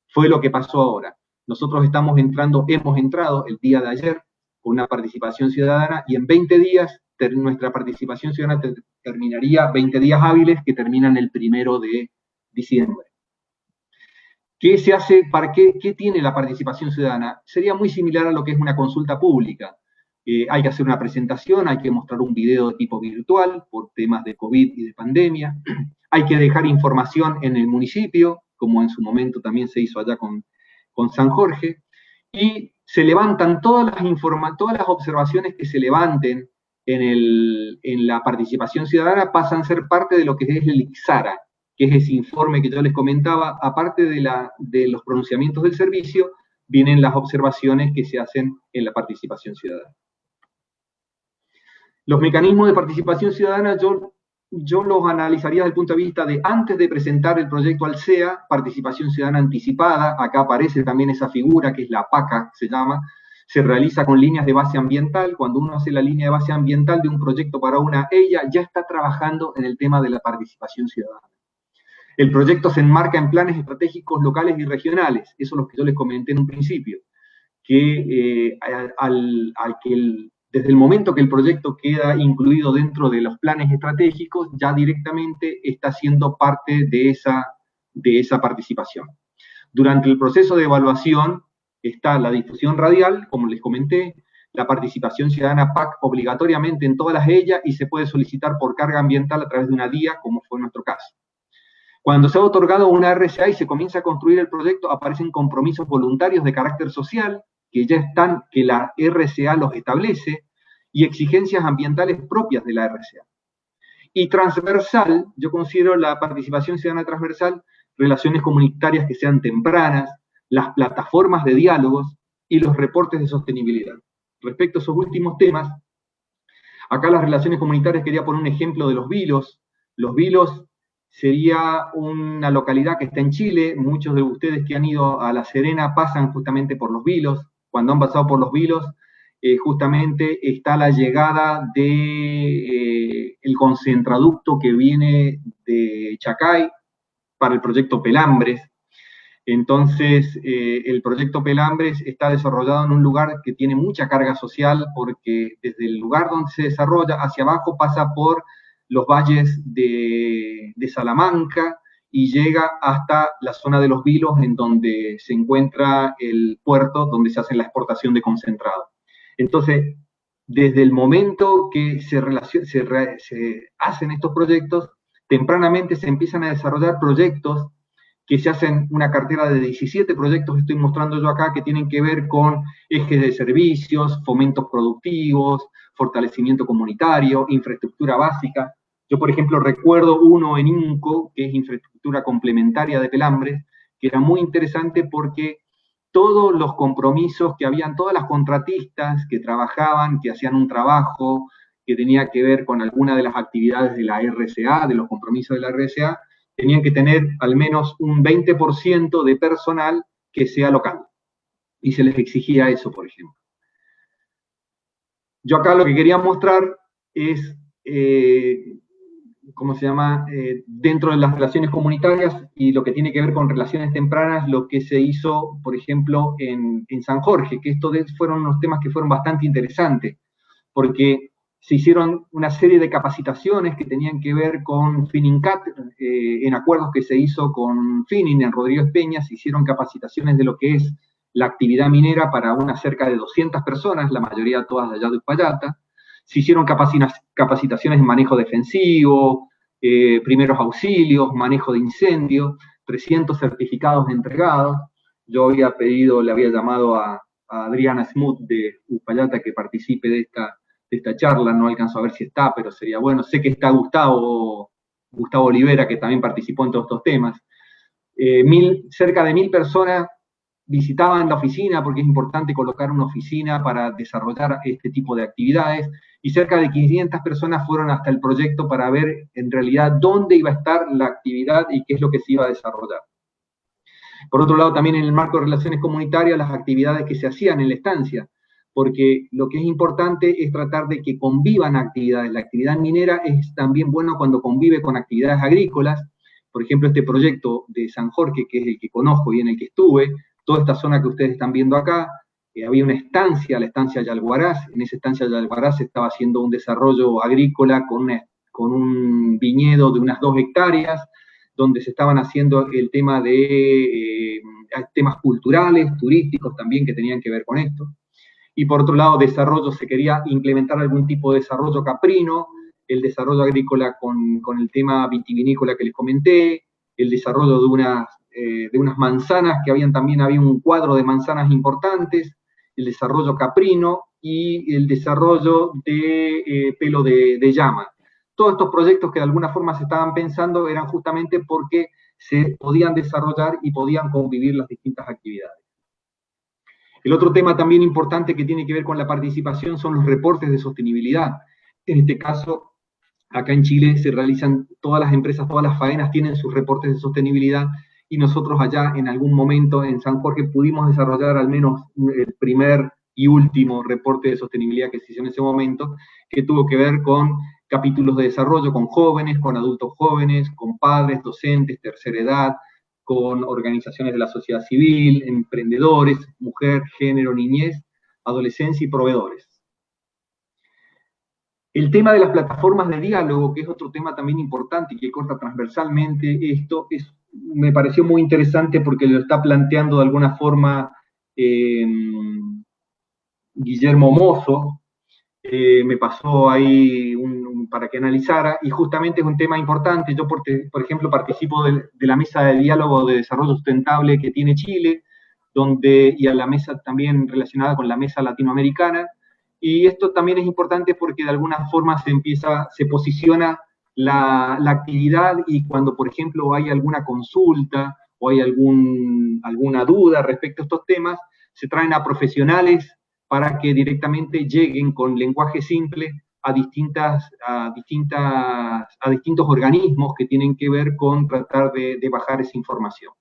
Speaker 3: Fue lo que pasó ahora. Nosotros hemos entrado el día de ayer con una participación ciudadana, y en 20 días nuestra participación ciudadana terminaría 20 días hábiles que terminan el 1 de diciembre. ¿Qué se hace? ¿Qué tiene la participación ciudadana? Sería muy similar a lo que es una consulta pública. hay que hacer una presentación, hay que mostrar un video de tipo virtual por temas de COVID y de pandemia, hay que dejar información en el municipio, como en su momento también se hizo allá con San Jorge, y se levantan todas las observaciones que se levanten en la participación ciudadana pasan a ser parte de lo que es el ICSARA, que es ese informe que yo les comentaba. Aparte de los pronunciamientos del servicio, vienen las observaciones que se hacen en la participación ciudadana. Los mecanismos de participación ciudadana yo los analizaría desde el punto de vista de antes de presentar el proyecto al CEA, participación ciudadana anticipada. Acá aparece también esa figura que es la PACA, se llama, se realiza con líneas de base ambiental. Cuando uno hace la línea de base ambiental de un proyecto para ella ya está trabajando en el tema de la participación ciudadana. El proyecto se enmarca en planes estratégicos locales y regionales, eso es lo que yo les comenté en un principio, que desde el momento que el proyecto queda incluido dentro de los planes estratégicos, ya directamente está siendo parte de esa participación. Durante el proceso de evaluación está la difusión radial, como les comenté, la participación ciudadana PAC obligatoriamente en todas ellas y se puede solicitar por carga ambiental a través de una DIA, como fue nuestro caso. Cuando se ha otorgado una RCA y se comienza a construir el proyecto, aparecen compromisos voluntarios de carácter social, que la RCA los establece, y exigencias ambientales propias de la RCA. Y transversal, yo considero la participación ciudadana transversal, relaciones comunitarias que sean tempranas, las plataformas de diálogos y los reportes de sostenibilidad. Respecto a esos últimos temas, acá las relaciones comunitarias quería poner un ejemplo de Los Vilos. Los Vilos sería una localidad que está en Chile. Muchos de ustedes que han ido a La Serena pasan justamente por Los Vilos. Cuando han pasado por Los Vilos, justamente está la llegada de el concentraducto que viene de Chacay para el proyecto Pelambres. Entonces, el proyecto Pelambres está desarrollado en un lugar que tiene mucha carga social, porque desde el lugar donde se desarrolla hacia abajo pasa por los valles de Salamanca y llega hasta la zona de Los Vilos, en donde se encuentra el puerto donde se hace la exportación de concentrado. Entonces, desde el momento que se hacen estos proyectos, tempranamente se empiezan a desarrollar proyectos que se hacen una cartera de 17 proyectos que estoy mostrando yo acá, que tienen que ver con ejes de servicios, fomentos productivos, fortalecimiento comunitario, infraestructura básica. Yo, por ejemplo, recuerdo uno en INCO, que es infraestructura complementaria de Pelambres, que era muy interesante porque todos los compromisos que habían, todas las contratistas que trabajaban, que hacían un trabajo que tenía que ver con alguna de las actividades de la RCA, de los compromisos de la RCA, tenían que tener al menos un 20% de personal que sea local. Y se les exigía eso, por ejemplo. Yo acá lo que quería mostrar es, dentro de las relaciones comunitarias y lo que tiene que ver con relaciones tempranas, lo que se hizo, por ejemplo, en San Jorge, que estos fueron unos temas que fueron bastante interesantes, porque se hicieron una serie de capacitaciones que tenían que ver con Finincat, en acuerdos que se hizo con Finin en Rodríguez Peña, se hicieron capacitaciones de lo que es la actividad minera para unas cerca de 200 personas, la mayoría todas de allá de Uspallata. Se hicieron capacitaciones en manejo defensivo, primeros auxilios, manejo de incendios, 300 certificados entregados. Yo le había llamado a Adriana Smoot de Uspallata que participe de esta charla, no alcanzo a ver si está, pero sería bueno. Sé que está Gustavo Olivera, que también participó en todos estos temas. Cerca de 1000 personas visitaban la oficina, porque es importante colocar una oficina para desarrollar este tipo de actividades, y cerca de 500 personas fueron hasta el proyecto para ver en realidad dónde iba a estar la actividad y qué es lo que se iba a desarrollar. Por otro lado, también en el marco de relaciones comunitarias, las actividades que se hacían en la estancia, porque lo que es importante es tratar de que convivan actividades. La actividad minera es también buena cuando convive con actividades agrícolas. Por ejemplo, este proyecto de San Jorge, que es el que conozco y en el que estuve, toda esta zona que ustedes están viendo acá, había una estancia, la estancia Yalguaraz. En esa estancia Yalguaraz se estaba haciendo un desarrollo agrícola con un viñedo de unas 2 hectáreas, donde se estaban haciendo el tema de temas culturales, turísticos también que tenían que ver con esto. y por otro lado desarrollo, se quería implementar algún tipo de desarrollo caprino, el desarrollo agrícola con el tema vitivinícola que les comenté, el desarrollo de unas manzanas, que también había un cuadro de manzanas importantes, el desarrollo caprino y el desarrollo de pelo de llama. Todos estos proyectos que de alguna forma se estaban pensando eran justamente porque se podían desarrollar y podían convivir las distintas actividades. El otro tema también importante que tiene que ver con la participación son los reportes de sostenibilidad. En este caso, acá en Chile se realizan, todas las empresas, todas las faenas tienen sus reportes de sostenibilidad, y nosotros allá en algún momento en San Jorge pudimos desarrollar al menos el primer y último reporte de sostenibilidad que se hizo en ese momento, que tuvo que ver con capítulos de desarrollo con jóvenes, con adultos jóvenes, con padres, docentes, tercera edad, con organizaciones de la sociedad civil, emprendedores, mujer, género, niñez, adolescencia y proveedores. El tema de las plataformas de diálogo, que es otro tema también importante y que corta transversalmente esto, me pareció muy interesante porque lo está planteando de alguna forma Guillermo Mozo, me pasó ahí para que analizara, y justamente es un tema importante. Yo, por ejemplo, participo de la mesa de diálogo de desarrollo sustentable que tiene Chile, y a la mesa también relacionada con la mesa latinoamericana, y esto también es importante porque de alguna forma se posiciona la actividad, y cuando, por ejemplo, hay alguna consulta o hay alguna duda respecto a estos temas, se traen a profesionales para que directamente lleguen con lenguaje simple a distintos organismos que tienen que ver con tratar de bajar esa información.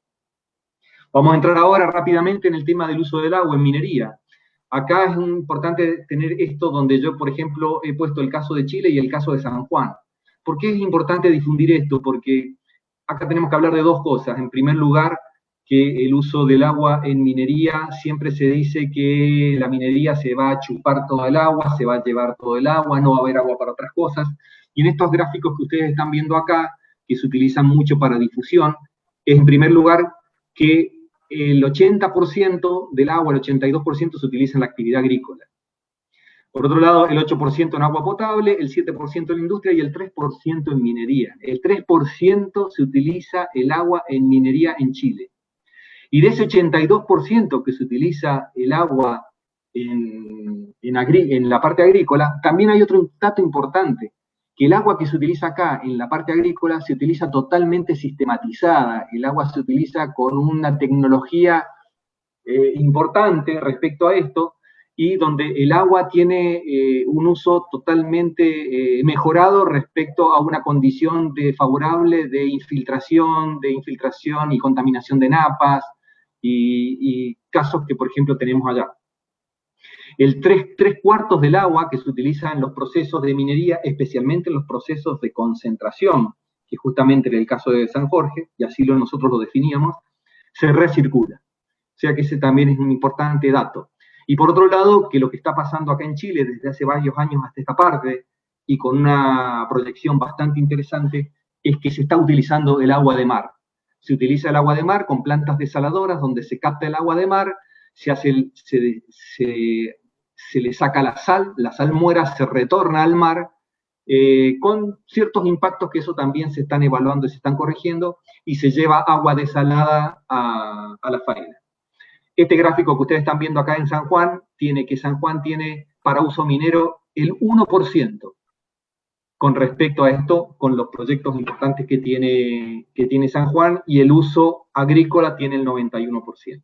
Speaker 3: Vamos a entrar ahora rápidamente en el tema del uso del agua en minería. Acá es importante tener esto donde yo, por ejemplo, he puesto el caso de Chile y el caso de San Juan. ¿Por qué es importante difundir esto? Porque acá tenemos que hablar de dos cosas. En primer lugar, que el uso del agua en minería, siempre se dice que la minería se va a chupar todo el agua, se va a llevar todo el agua, no va a haber agua para otras cosas. Y en estos gráficos que ustedes están viendo acá, que se utilizan mucho para difusión, es en primer lugar que el 80% del agua, el 82% se utiliza en la actividad agrícola. Por otro lado, el 8% en agua potable, el 7% en la industria y el 3% en minería. El 3% se utiliza el agua en minería en Chile. Y de ese 82% que se utiliza el agua en la parte agrícola, también hay otro dato importante, que el agua que se utiliza acá en la parte agrícola se utiliza totalmente sistematizada. El agua se utiliza con una tecnología importante respecto a esto, y donde el agua tiene un uso totalmente mejorado respecto a una condición favorable de infiltración y contaminación de napas, y casos que, por ejemplo, tenemos allá. El 3/4 del agua que se utiliza en los procesos de minería, especialmente en los procesos de concentración, que justamente en el caso de San Jorge, y así nosotros lo definíamos, se recircula. O sea que ese también es un importante dato. Y por otro lado, que lo que está pasando acá en Chile desde hace varios años hasta esta parte, y con una proyección bastante interesante, es que se está utilizando el agua de mar. Se utiliza el agua de mar con plantas desaladoras donde se capta el agua de mar, se le saca la sal muera, se retorna al mar, con ciertos impactos que eso también se están evaluando y se están corrigiendo, y se lleva agua desalada a la faena. Este gráfico que ustedes están viendo acá en San Juan, San Juan tiene para uso minero el 1% con respecto a esto, con los proyectos importantes que tiene San Juan, y el uso agrícola tiene el 91%.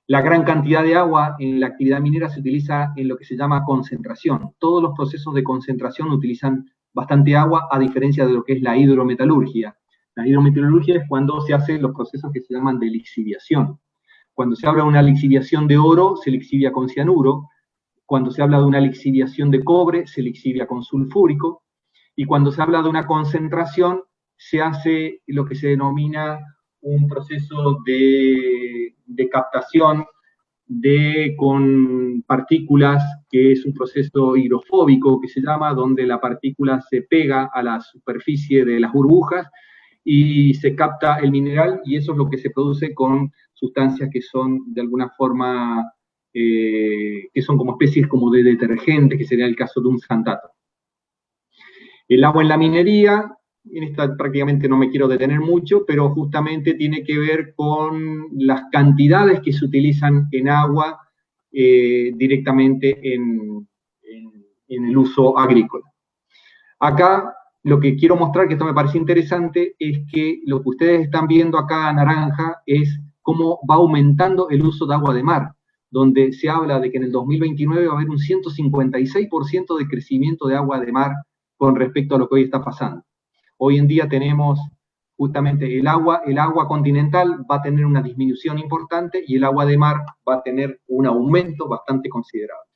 Speaker 3: La gran cantidad de agua en la actividad minera se utiliza en lo que se llama concentración. Todos los procesos de concentración utilizan bastante agua, a diferencia de lo que es la hidrometalurgia. La hidrometalurgia es cuando se hacen los procesos que se llaman de lixiviación. Cuando se habla de una lixiviación de oro, se lixivia con cianuro. Cuando se habla de una lixiviación de cobre, se lixivia con sulfúrico. Y cuando se habla de una concentración, se hace lo que se denomina un proceso de captación con partículas, que es un proceso hidrofóbico que se llama, donde la partícula se pega a la superficie de las burbujas y se capta el mineral, y eso es lo que se produce con sustancias que son de alguna forma que son como especies como de detergentes, que sería el caso de un santato. El agua en la minería, en esta prácticamente no me quiero detener mucho, pero justamente tiene que ver con las cantidades que se utilizan en agua directamente en el uso agrícola. Acá lo que quiero mostrar, que esto me parece interesante, es que lo que ustedes están viendo acá naranja es cómo va aumentando el uso de agua de mar, donde se habla de que en el 2029 va a haber un 156% de crecimiento de agua de mar con respecto a lo que hoy está pasando. Hoy en día tenemos justamente el agua continental va a tener una disminución importante y el agua de mar va a tener un aumento bastante considerable.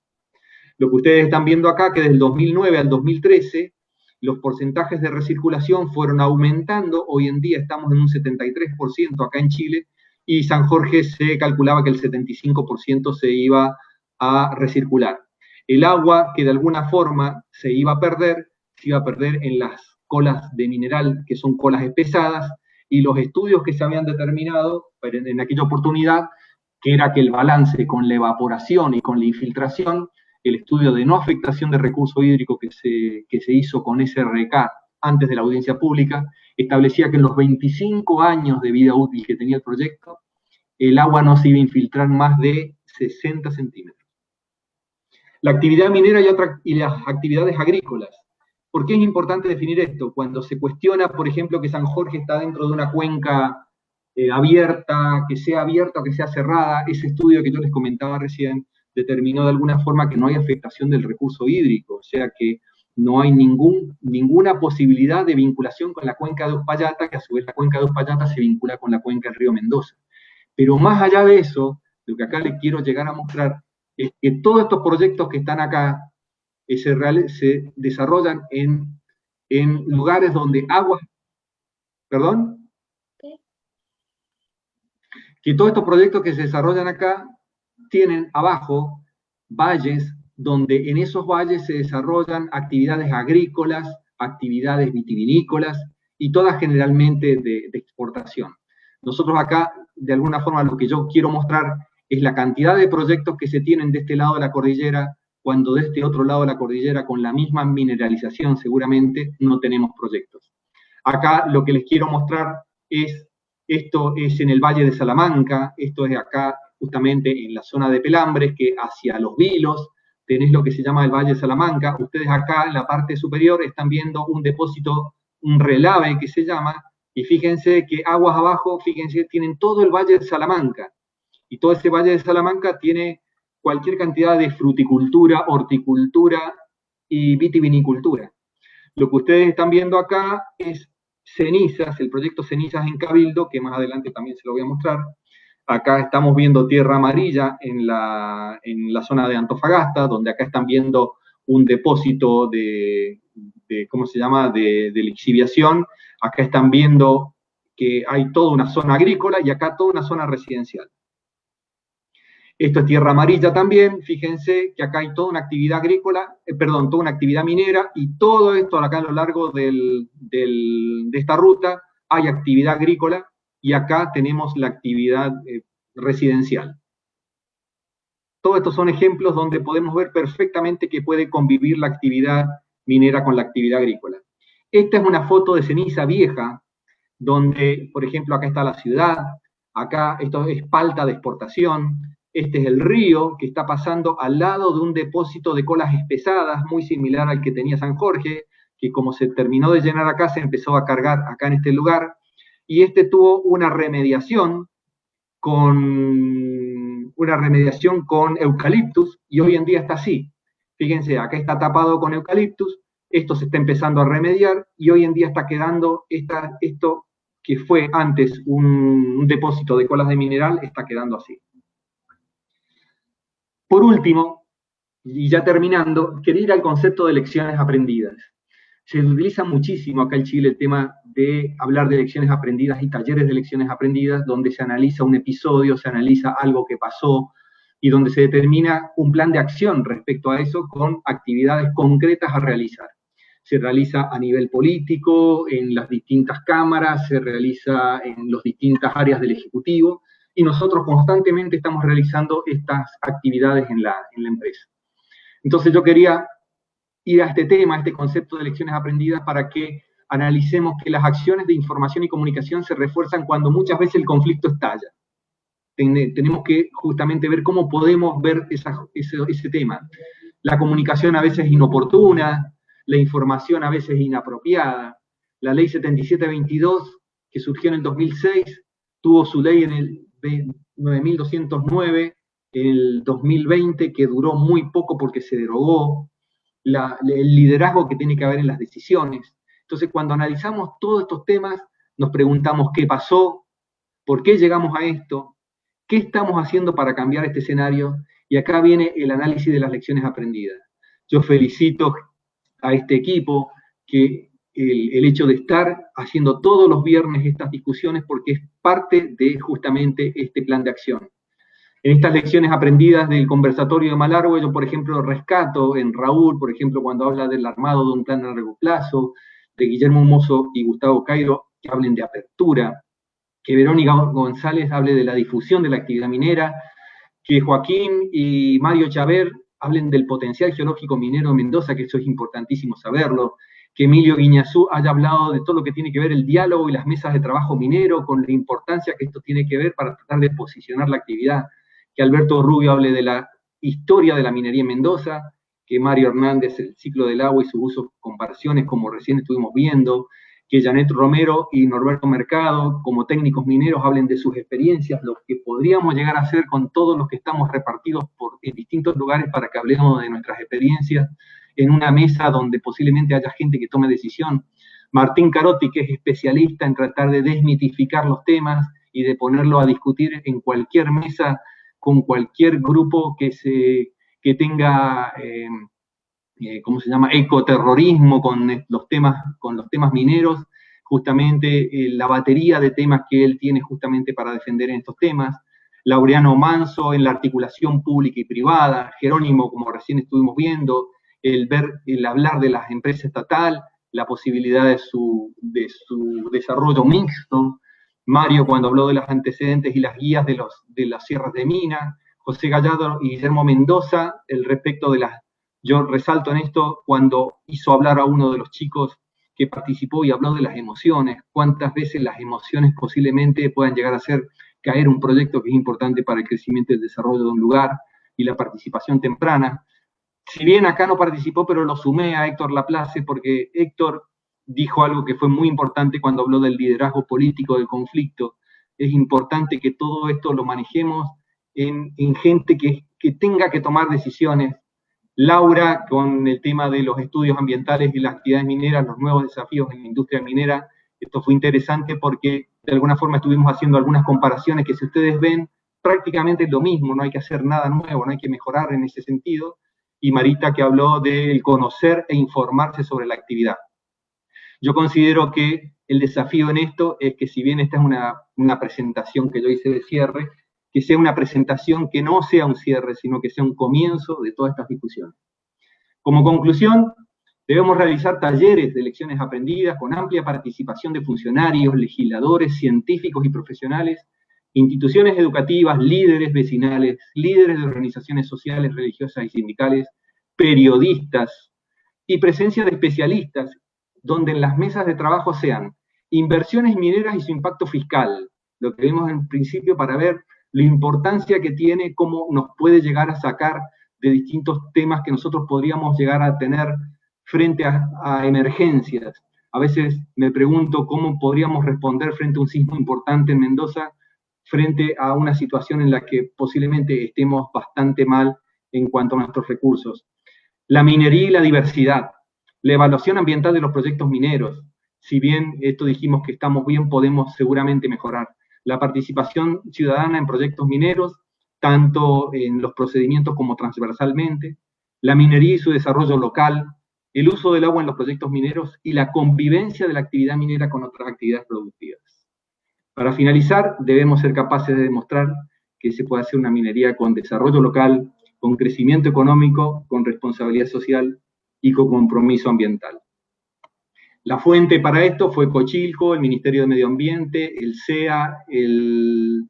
Speaker 3: Lo que ustedes están viendo acá, que del 2009 al 2013, los porcentajes de recirculación fueron aumentando. Hoy en día estamos en un 73% acá en Chile, y San Jorge se calculaba que el 75% se iba a recircular. El agua que de alguna forma se iba a perder en las colas de mineral, que son colas pesadas, y los estudios que se habían determinado en aquella oportunidad, que era que el balance con la evaporación y con la infiltración, el estudio de no afectación de recurso hídrico que se hizo con SRK antes de la audiencia pública, establecía que en los 25 años de vida útil que tenía el proyecto, el agua no se iba a infiltrar más de 60 centímetros. La actividad minera y las actividades agrícolas. ¿Por qué es importante definir esto? Cuando se cuestiona, por ejemplo, que San Jorge está dentro de una cuenca abierta o que sea cerrada, ese estudio que yo les comentaba recién determinó de alguna forma que no hay afectación del recurso hídrico, o sea que no hay ninguna posibilidad de vinculación con la cuenca de Uspallata, que a su vez la cuenca de Uspallata se vincula con la cuenca del río Mendoza. Pero más allá de eso, lo que acá les quiero llegar a mostrar es que todos estos proyectos que están acá se desarrollan en lugares donde aguas, ¿perdón? Que todos estos proyectos que se desarrollan acá tienen abajo valles, donde en esos valles se desarrollan actividades agrícolas, actividades vitivinícolas, y todas generalmente de exportación. Nosotros acá, de alguna forma, lo que yo quiero mostrar es la cantidad de proyectos que se tienen de este lado de la cordillera, cuando de este otro lado de la cordillera, con la misma mineralización seguramente, no tenemos proyectos. Acá lo que les quiero mostrar es, esto es en el Valle de Salamanca, esto es acá justamente en la zona de Pelambres, que hacia Los Vilos tenés lo que se llama el Valle de Salamanca. Ustedes acá en la parte superior están viendo un depósito, un relave que se llama, y fíjense que aguas abajo, fíjense, tienen todo el Valle de Salamanca, y todo ese Valle de Salamanca tiene cualquier cantidad de fruticultura, horticultura y vitivinicultura. Lo que ustedes están viendo acá es Cenizas, el proyecto Cenizas en Cabildo, que más adelante también se lo voy a mostrar. Acá estamos viendo Tierra Amarilla en la zona de Antofagasta, donde acá están viendo un depósito de ¿cómo se llama?, de lixiviación. Acá están viendo que hay toda una zona agrícola y acá toda una zona residencial. Esto es Tierra Amarilla también, fíjense que acá hay toda una actividad agrícola, toda una actividad minera, y todo esto acá a lo largo de esta ruta hay actividad agrícola, y acá tenemos la actividad residencial. Todos estos son ejemplos donde podemos ver perfectamente que puede convivir la actividad minera con la actividad agrícola. Esta es una foto de ceniza vieja, donde, por ejemplo, acá está la ciudad, acá esto es palta de exportación, este es el río que está pasando al lado de un depósito de colas espesadas, muy similar al que tenía San Jorge, que como se terminó de llenar acá, se empezó a cargar acá en este lugar, y este tuvo una remediación con eucaliptus, y hoy en día está así. Fíjense, acá está tapado con eucaliptus, esto se está empezando a remediar, y hoy en día está quedando esto que fue antes un depósito de colas de mineral, está quedando así. Por último, y ya terminando, quería ir al concepto de lecciones aprendidas. Se utiliza muchísimo acá en Chile el tema de hablar de lecciones aprendidas y talleres de lecciones aprendidas, donde se analiza un episodio, se analiza algo que pasó, y donde se determina un plan de acción respecto a eso con actividades concretas a realizar. Se realiza a nivel político, en las distintas cámaras, se realiza en las distintas áreas del Ejecutivo, y nosotros constantemente estamos realizando estas actividades en la empresa. Entonces yo quería ir a este tema, a este concepto de lecciones aprendidas, para que analicemos que las acciones de información y comunicación se refuerzan cuando muchas veces el conflicto estalla. Tenemos que justamente ver cómo podemos ver ese tema. La comunicación a veces es inoportuna, la información a veces es inapropiada. La ley 7722, que surgió en el 2006, tuvo su ley en el 9209, en el 2020, que duró muy poco porque se derogó. El liderazgo que tiene que haber en las decisiones. Entonces, cuando analizamos todos estos temas, nos preguntamos qué pasó, por qué llegamos a esto, qué estamos haciendo para cambiar este escenario, y acá viene el análisis de las lecciones aprendidas. Yo felicito a este equipo que el hecho de estar haciendo todos los viernes estas discusiones, porque es parte de justamente este plan de acción. En estas lecciones aprendidas del conversatorio de Malargüe, yo, por ejemplo, rescato en Raúl, por ejemplo, cuando habla del armado de un plan a largo plazo, de Guillermo Mozo y Gustavo Cairo, que hablen de apertura, que Verónica González hable de la difusión de la actividad minera, que Joaquín y Mario Chaver hablen del potencial geológico minero de Mendoza, que eso es importantísimo saberlo, que Emilio Guiñazú haya hablado de todo lo que tiene que ver el diálogo y las mesas de trabajo minero, con la importancia que esto tiene que ver para tratar de posicionar la actividad, que Alberto Rubio hable de la historia de la minería en Mendoza, que Mario Hernández el ciclo del agua y sus usos, comparaciones, como recién estuvimos viendo, que Janet Romero y Norberto Mercado, como técnicos mineros, hablen de sus experiencias, lo que podríamos llegar a hacer con todos los que estamos repartidos en distintos lugares, para que hablemos de nuestras experiencias en una mesa donde posiblemente haya gente que tome decisión. Martín Carotti, que es especialista en tratar de desmitificar los temas y de ponerlo a discutir en cualquier mesa, con cualquier grupo que tenga, ¿cómo se llama?, ecoterrorismo con los temas mineros, justamente la batería de temas que él tiene justamente para defender en estos temas. Laureano Manso en la articulación pública y privada, Jerónimo, como recién estuvimos viendo, el hablar de las empresas estatal, la posibilidad de su desarrollo mixto, Mario cuando habló de los antecedentes y las guías de las sierras de mina, José Gallardo y Guillermo Mendoza, yo resalto en esto cuando hizo hablar a uno de los chicos que participó y habló de las emociones, cuántas veces las emociones posiblemente puedan llegar a caer un proyecto que es importante para el crecimiento y el desarrollo de un lugar, y la participación temprana. Si bien acá no participó, pero lo sumé a Héctor Laplace, porque Héctor dijo algo que fue muy importante cuando habló del liderazgo político del conflicto. Es importante que todo esto lo manejemos en gente que tenga que tomar decisiones. Laura, con el tema de los estudios ambientales y las actividades mineras, los nuevos desafíos en la industria minera, esto fue interesante porque de alguna forma estuvimos haciendo algunas comparaciones que, si ustedes ven, prácticamente es lo mismo, no hay que hacer nada nuevo, no hay que mejorar en ese sentido. Y Marita, que habló del conocer e informarse sobre la actividad. Yo considero que el desafío en esto es que, si bien esta es una presentación que yo hice de cierre, que sea una presentación que no sea un cierre, sino que sea un comienzo de todas estas discusiones. Como conclusión, debemos realizar talleres de lecciones aprendidas con amplia participación de funcionarios, legisladores, científicos y profesionales, instituciones educativas, líderes vecinales, líderes de organizaciones sociales, religiosas y sindicales, periodistas, y presencia de especialistas, donde en las mesas de trabajo sean inversiones mineras y su impacto fiscal, lo que vimos en principio, para ver la importancia que tiene, cómo nos puede llegar a sacar de distintos temas que nosotros podríamos llegar a tener frente a emergencias. A veces me pregunto cómo podríamos responder frente a un sismo importante en Mendoza, frente a una situación en la que posiblemente estemos bastante mal en cuanto a nuestros recursos. La minería y la diversidad, la evaluación ambiental de los proyectos mineros. Si bien esto dijimos que estamos bien, podemos seguramente mejorar. La participación ciudadana en proyectos mineros, tanto en los procedimientos como transversalmente. La minería y su desarrollo local, el uso del agua en los proyectos mineros y la convivencia de la actividad minera con otras actividades productivas. Para finalizar, debemos ser capaces de demostrar que se puede hacer una minería con desarrollo local, con crecimiento económico, con responsabilidad social y con compromiso ambiental. La fuente para esto fue Cochilco, el Ministerio de Medio Ambiente, el CEA, el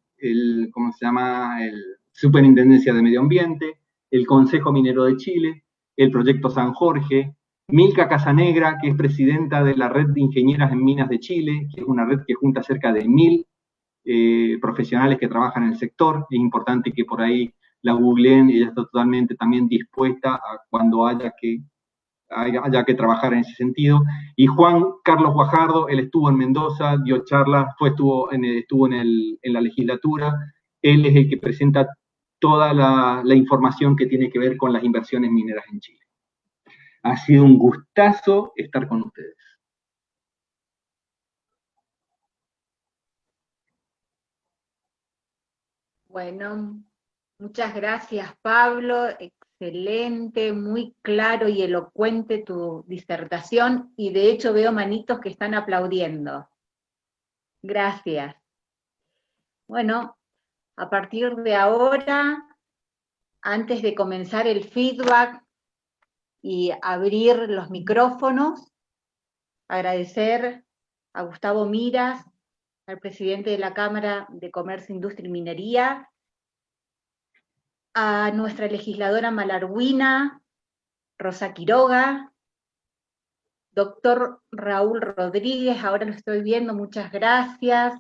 Speaker 3: ¿cómo se llama? El Superintendencia de Medio Ambiente, el Consejo Minero de Chile, el Proyecto San Jorge, Milka Casanegra, que es presidenta de la Red de Ingenieras en Minas de Chile, que es una red que junta cerca de 1000 profesionales que trabajan en el sector. Es importante que por ahí la googleen, ella está totalmente también dispuesta a cuando haya que trabajar en ese sentido. Y Juan Carlos Guajardo, él estuvo en Mendoza, dio charlas, estuvo en la legislatura, él es el que presenta toda la información que tiene que ver con las inversiones mineras en Chile. Ha sido un gustazo estar con ustedes.
Speaker 1: Bueno, muchas gracias, Pablo. Excelente, muy claro y elocuente tu disertación, y de hecho veo manitos que están aplaudiendo. Gracias. Bueno, a partir de ahora, antes de comenzar el feedback y abrir los micrófonos, agradecer a Gustavo Miras, al presidente de la Cámara de Comercio, Industria y Minería, a nuestra legisladora malargüina, Rosa Quiroga, doctor Raúl Rodríguez, ahora lo estoy viendo, muchas gracias,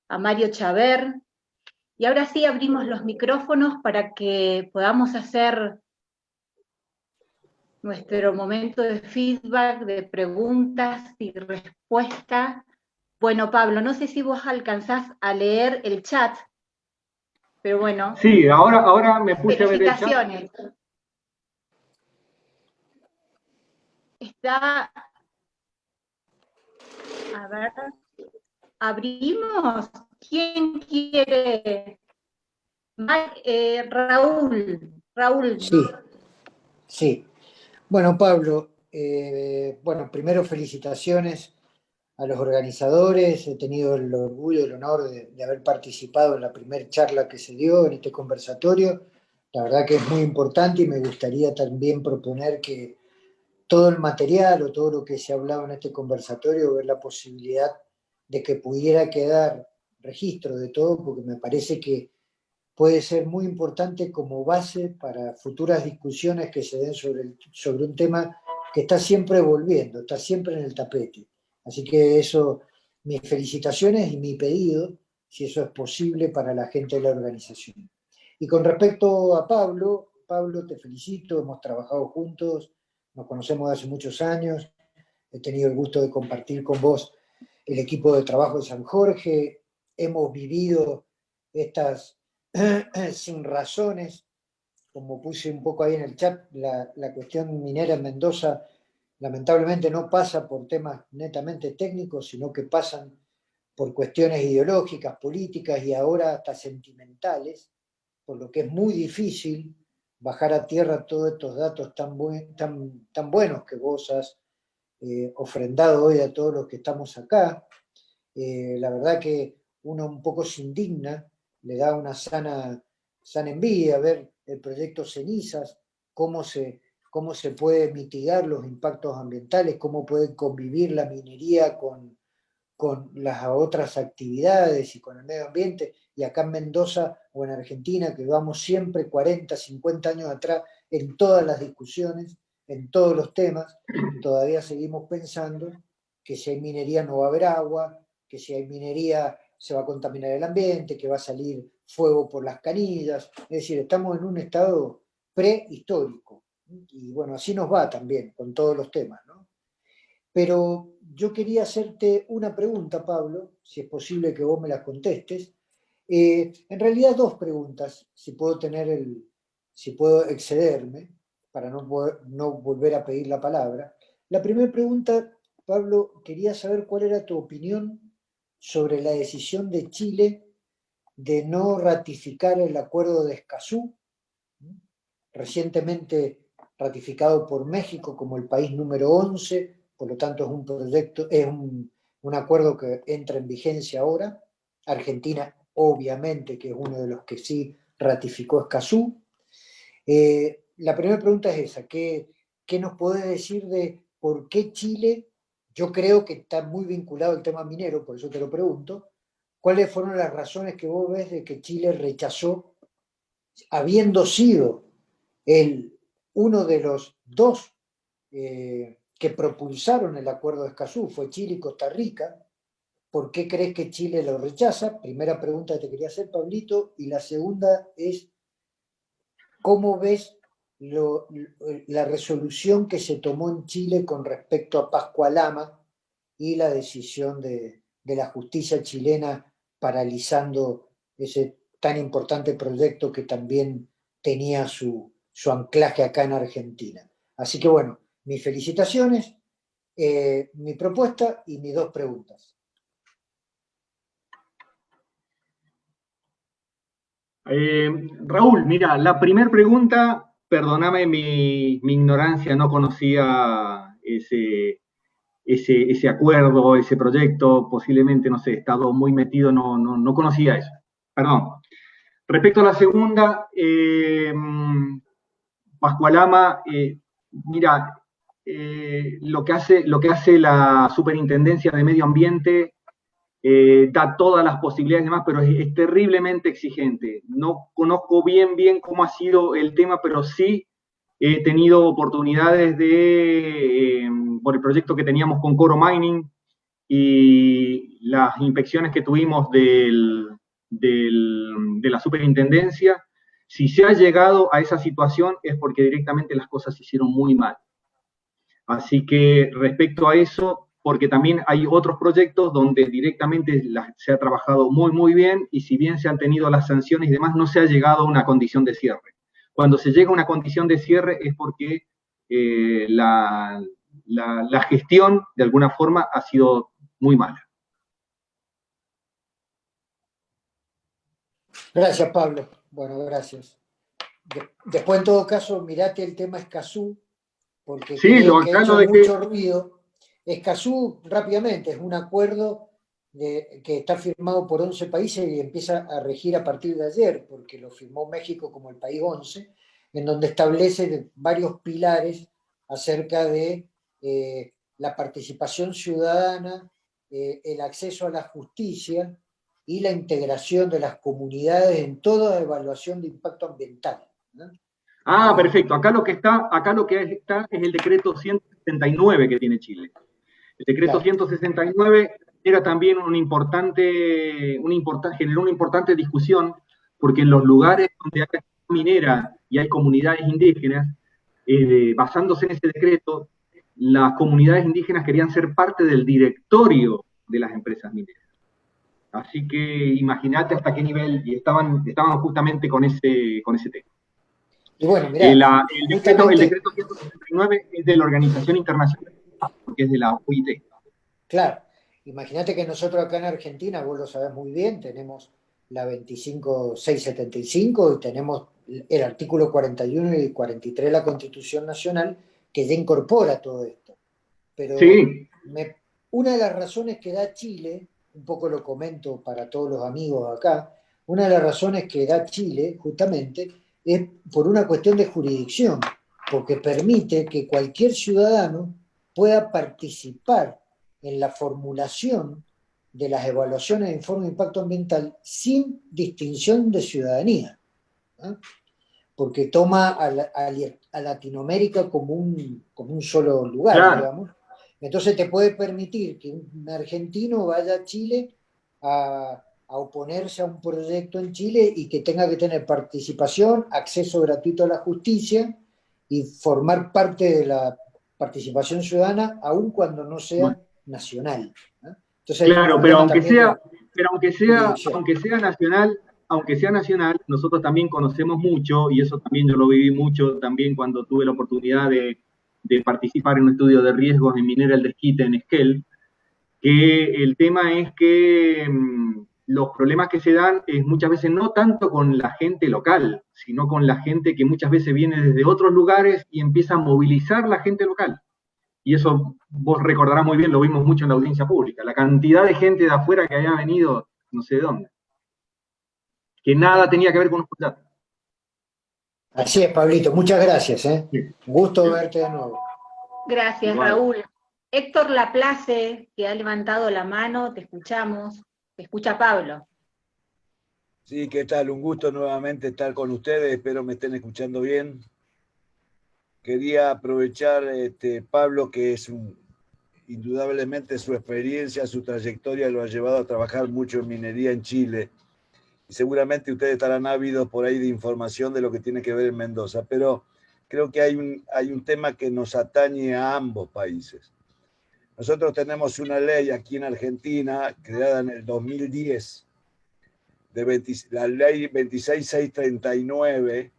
Speaker 1: a Mario Chaver, y ahora sí abrimos los micrófonos para que podamos hacer nuestro momento de feedback, de preguntas y respuestas. Bueno, Pablo, no sé si vos alcanzás a leer el chat, pero bueno.
Speaker 3: Sí, ahora me puse a ver el chat.
Speaker 1: Felicitaciones. Está, a ver, abrimos. ¿Quién quiere? Raúl.
Speaker 4: Sí, sí. Bueno, Pablo, bueno, primero felicitaciones a los organizadores. He tenido el orgullo y el honor de haber participado en la primera charla que se dio en este conversatorio. La verdad que es muy importante y me gustaría también proponer que todo el material o todo lo que se ha hablado en este conversatorio, ver la posibilidad de que pudiera quedar registro de todo, porque me parece que puede ser muy importante como base para futuras discusiones que se den sobre un tema que está siempre volviendo, está siempre en el tapete. Así que eso, mis felicitaciones y mi pedido, si eso es posible para la gente de la organización. Y con respecto a Pablo, te felicito, hemos trabajado juntos, nos conocemos de hace muchos años, he tenido el gusto de compartir con vos el equipo de trabajo de San Jorge, hemos vivido estas sin razones, como puse un poco ahí en el chat, la cuestión minera en Mendoza lamentablemente no pasa por temas netamente técnicos, sino que pasan por cuestiones ideológicas, políticas y ahora hasta sentimentales, por lo que es muy difícil bajar a tierra todos estos datos tan buenos que vos has ofrendado hoy a todos los que estamos acá. La verdad que uno un poco se indigna, le da una sana envidia ver el proyecto Cenizas, cómo se puede mitigar los impactos ambientales, cómo puede convivir la minería con las otras actividades y con el medio ambiente, y acá en Mendoza o en Argentina, que vamos siempre 40, 50 años atrás en todas las discusiones, en todos los temas, todavía seguimos pensando que si hay minería no va a haber agua, que si hay minería se va a contaminar el ambiente, que va a salir fuego por las canillas. Es decir, estamos en un estado prehistórico. Y bueno, así nos va también con todos los temas, ¿no? Pero yo quería hacerte una pregunta, Pablo, si es posible que vos me la contestes. En realidad dos preguntas, si puedo excederme, para no volver a pedir la palabra. La primera pregunta, Pablo, quería saber cuál era tu opinión sobre la decisión de Chile de no ratificar el acuerdo de Escazú, recientemente ratificado por México como el país número 11, por lo tanto es un acuerdo que entra en vigencia ahora. Argentina, obviamente, que es uno de los que sí ratificó Escazú. La primera pregunta es esa, ¿qué nos podés decir de por qué Chile? Yo creo que está muy vinculado al tema minero, por eso te lo pregunto. ¿cuáles fueron las razones que vos ves de que Chile rechazó, habiendo sido uno de los dos que propulsaron el acuerdo de Escazú, fue Chile y Costa Rica? ¿Por qué crees que Chile lo rechaza? Primera pregunta que te quería hacer, Pablito. Y la segunda es, ¿cómo ves la resolución que se tomó en Chile con respecto a Pascua Lama y la decisión de la justicia chilena paralizando ese tan importante proyecto que también tenía su anclaje acá en Argentina? Así que bueno, mis felicitaciones, mi propuesta y mis dos preguntas.
Speaker 3: Raúl, mira, la primera pregunta, perdóname mi ignorancia, no conocía ese acuerdo, ese proyecto, posiblemente, no sé, he estado muy metido, no conocía eso. Perdón. Respecto a la segunda, Pascua Lama, mira, lo que hace la Superintendencia de Medio Ambiente da todas las posibilidades y demás, pero es terriblemente exigente. No conozco bien cómo ha sido el tema, pero sí he tenido oportunidades por el proyecto que teníamos con Coro Mining y las inspecciones que tuvimos de la superintendencia. Si se ha llegado a esa situación es porque directamente las cosas se hicieron muy mal. Así que respecto a eso, porque también hay otros proyectos donde directamente se ha trabajado muy bien y si bien se han tenido las sanciones y demás, no se ha llegado a una condición de cierre. Cuando se llega a una condición de cierre es porque la gestión, de alguna forma, ha sido muy mala.
Speaker 4: Gracias, Pablo. Bueno, gracias. Después, en todo caso, mirate el tema Escazú, porque
Speaker 3: sí,
Speaker 4: creo que ha hecho
Speaker 3: dejé
Speaker 4: mucho ruido. Escazú, rápidamente, es un acuerdo que está firmado por 11 países y empieza a regir a partir de ayer, porque lo firmó México como el país 11, en donde establece varios pilares acerca de la participación ciudadana, el acceso a la justicia y la integración de las comunidades en toda evaluación de impacto ambiental, ¿no?
Speaker 3: Perfecto. Acá lo que está es el decreto 169 que tiene Chile. El decreto 169 era también generó una importante discusión, porque en los lugares donde hay actividad minera y hay comunidades indígenas, basándose en ese decreto, las comunidades indígenas querían ser parte del directorio de las empresas mineras. Así que imagínate hasta qué nivel, y estaban justamente con ese tema.
Speaker 4: Y bueno, mirá,
Speaker 3: el decreto 169 es de la Organización Internacional, porque es de la OIT.
Speaker 4: Claro, imagínate que nosotros acá en Argentina, vos lo sabés muy bien, tenemos la 25675 y tenemos el artículo 41 y 43 de la Constitución Nacional que ya incorpora todo esto. Pero
Speaker 3: sí.
Speaker 4: Una de las razones que da Chile, un poco lo comento para todos los amigos acá, una de las razones que da Chile justamente es por una cuestión de jurisdicción, porque permite que cualquier ciudadano pueda participar en la formulación de las evaluaciones de informe de impacto ambiental sin distinción de ciudadanía, ¿no? Porque toma a Latinoamérica como un solo lugar, claro, digamos. Entonces te puede permitir que un argentino vaya a Chile a oponerse a un proyecto en Chile y que tenga que tener participación, acceso gratuito a la justicia y formar parte de la participación ciudadana, aun cuando no sea nacional, ¿no? Entonces,
Speaker 3: claro, pero aunque sea nacional, nosotros también conocemos mucho, y eso también yo lo viví mucho también cuando tuve la oportunidad de participar en un estudio de riesgos en minera El Desquite en Esquel, que el tema es que los problemas que se dan es muchas veces no tanto con la gente local, sino con la gente que muchas veces viene desde otros lugares y empieza a movilizar la gente local. Y eso vos recordarás muy bien, lo vimos mucho en la audiencia pública, la cantidad de gente de afuera que había venido, no sé de dónde, que nada tenía que ver con los contratos.
Speaker 4: Así es, Pablito, muchas gracias, ¿eh? Sí. Gusto verte de nuevo.
Speaker 1: Gracias, igual. Raúl. Héctor Laplace, que ha levantado la mano, te escuchamos. Se escucha Pablo.
Speaker 5: Sí, ¿qué tal? Un gusto nuevamente estar con ustedes, espero me estén escuchando bien. Quería aprovechar, Pablo, que indudablemente su experiencia, su trayectoria lo ha llevado a trabajar mucho en minería en Chile. Y seguramente ustedes estarán ávidos por ahí de información de lo que tiene que ver en Mendoza, pero creo que hay un tema que nos atañe a ambos países. Nosotros tenemos una ley aquí en Argentina, creada en el 2010, la ley 26639,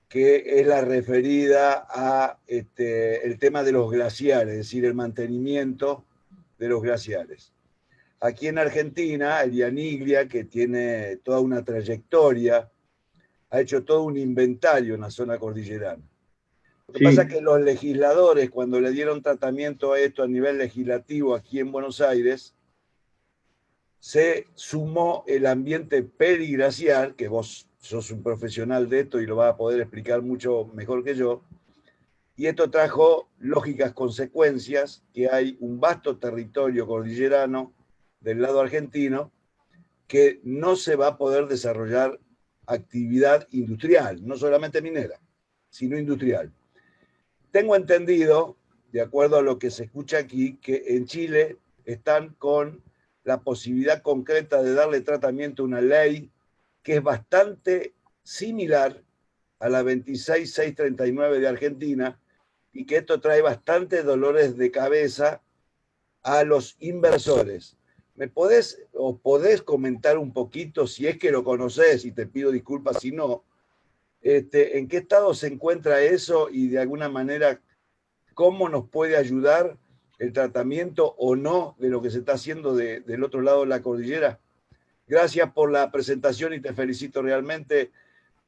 Speaker 5: que es la referida a el tema de los glaciares, es decir, el mantenimiento de los glaciares. Aquí en Argentina, el IANIGLIA, que tiene toda una trayectoria, ha hecho todo un inventario en la zona cordillerana. Lo que pasa es que los legisladores, cuando le dieron tratamiento a esto a nivel legislativo aquí en Buenos Aires, se sumó el ambiente periglaciar, que vos sos un profesional de esto y lo vas a poder explicar mucho mejor que yo, y esto trajo lógicas consecuencias, que hay un vasto territorio cordillerano del lado argentino que no se va a poder desarrollar actividad industrial, no solamente minera, sino industrial. Tengo entendido, de acuerdo a lo que se escucha aquí, que en Chile están con la posibilidad concreta de darle tratamiento a una ley que es bastante similar a la 26639 de Argentina, y que esto trae bastantes dolores de cabeza a los inversores. ¿Me podés comentar un poquito, si es que lo conoces, y te pido disculpas si no, en qué estado se encuentra eso y de alguna manera cómo nos puede ayudar el tratamiento o no de lo que se está haciendo del otro lado de la cordillera? Gracias por la presentación y te felicito realmente.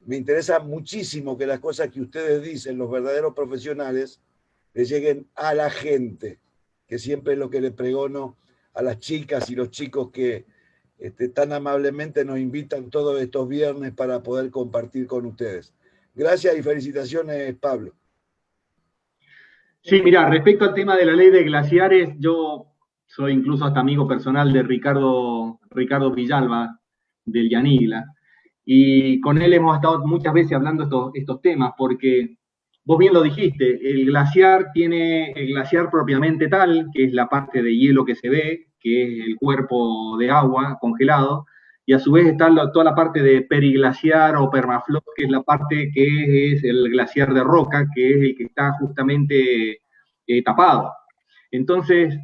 Speaker 5: Me interesa muchísimo que las cosas que ustedes dicen, los verdaderos profesionales, le lleguen a la gente, que siempre es lo que le pregono a las chicas y los chicos que tan amablemente nos invitan todos estos viernes para poder compartir con ustedes. Gracias y felicitaciones, Pablo.
Speaker 3: Sí, mira, respecto al tema de la ley de glaciares, yo soy incluso hasta amigo personal de Ricardo Villalba, del Yanigla, y con él hemos estado muchas veces hablando estos temas, porque vos bien lo dijiste, el glaciar tiene el glaciar propiamente tal, que es la parte de hielo que se ve, que es el cuerpo de agua congelado, y a su vez está toda la parte de periglaciar o permafrost, que es la parte que es el glaciar de roca, que es el que está justamente tapado. Entonces,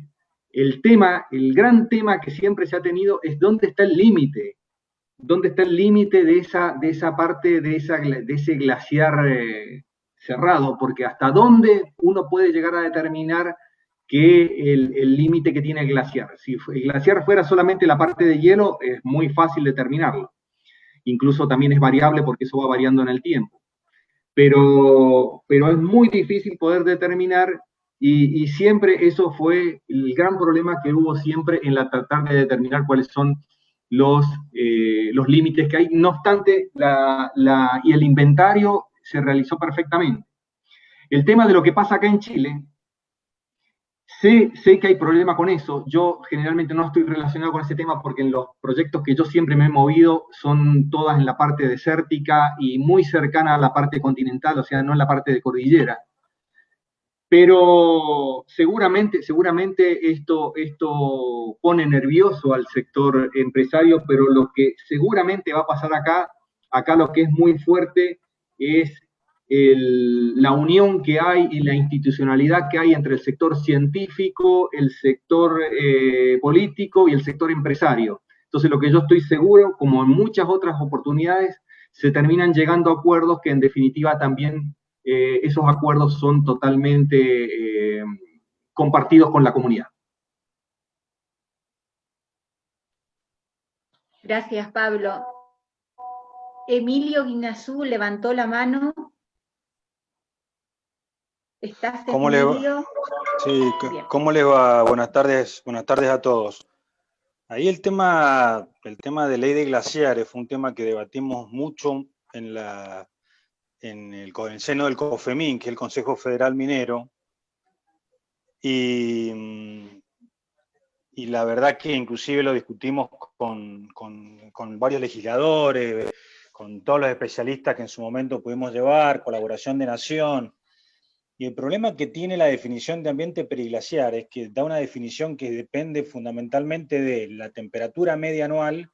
Speaker 3: el gran tema que siempre se ha tenido es dónde está el límite. ¿Dónde está el límite de esa parte, de ese glaciar cerrado? Porque hasta dónde uno puede llegar a determinar que el límite que tiene el glaciar. Si el glaciar fuera solamente la parte de hielo, es muy fácil determinarlo. Incluso también es variable porque eso va variando en el tiempo. Pero es muy difícil poder determinar, y siempre eso fue el gran problema que hubo siempre en tratar de determinar cuáles son los límites que hay. No obstante, y el inventario se realizó perfectamente. El tema de lo que pasa acá en Chile, sé que hay problema con eso. Yo generalmente no estoy relacionado con ese tema porque en los proyectos que yo siempre me he movido son todas en la parte desértica y muy cercana a la parte continental, o sea, no en la parte de cordillera. Pero seguramente esto pone nervioso al sector empresario, pero lo que seguramente va a pasar acá lo que es muy fuerte es la unión que hay y la institucionalidad que hay entre el sector científico, el sector político y el sector empresario. Entonces, lo que yo estoy seguro, como en muchas otras oportunidades, se terminan llegando a acuerdos que en definitiva también esos acuerdos son totalmente compartidos con la comunidad.
Speaker 1: Gracias, Pablo. Emilio Guinazú levantó la mano. ¿Estás, Emilio?
Speaker 6: Sí, ¿cómo les va? Buenas tardes a todos. Ahí el tema de ley de glaciares fue un tema que debatimos mucho en el seno del COFEMIN, que es el Consejo Federal Minero, y y la verdad que inclusive lo discutimos con varios legisladores, con todos los especialistas que en su momento pudimos llevar, colaboración de Nación. Y el problema que tiene la definición de ambiente periglaciar es que da una definición que depende fundamentalmente de la temperatura media anual,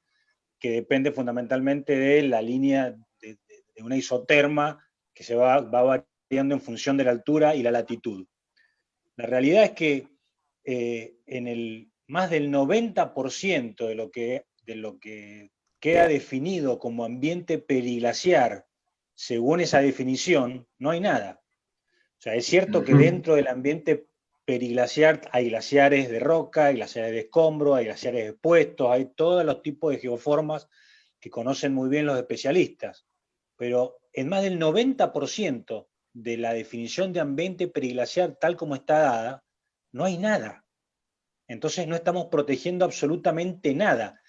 Speaker 6: que depende fundamentalmente de la línea de una isoterma que se va variando en función de la altura y la latitud. La realidad es que en más del 90% de lo que queda definido como ambiente periglaciar, según esa definición, no hay nada. O sea, es cierto que dentro del ambiente periglaciar hay glaciares de roca, hay glaciares de escombro, hay glaciares expuestos, hay todos los tipos de geoformas que conocen muy bien los especialistas. Pero en más del 90% de la definición de ambiente periglaciar tal como está dada, no hay nada. Entonces no estamos protegiendo absolutamente nada.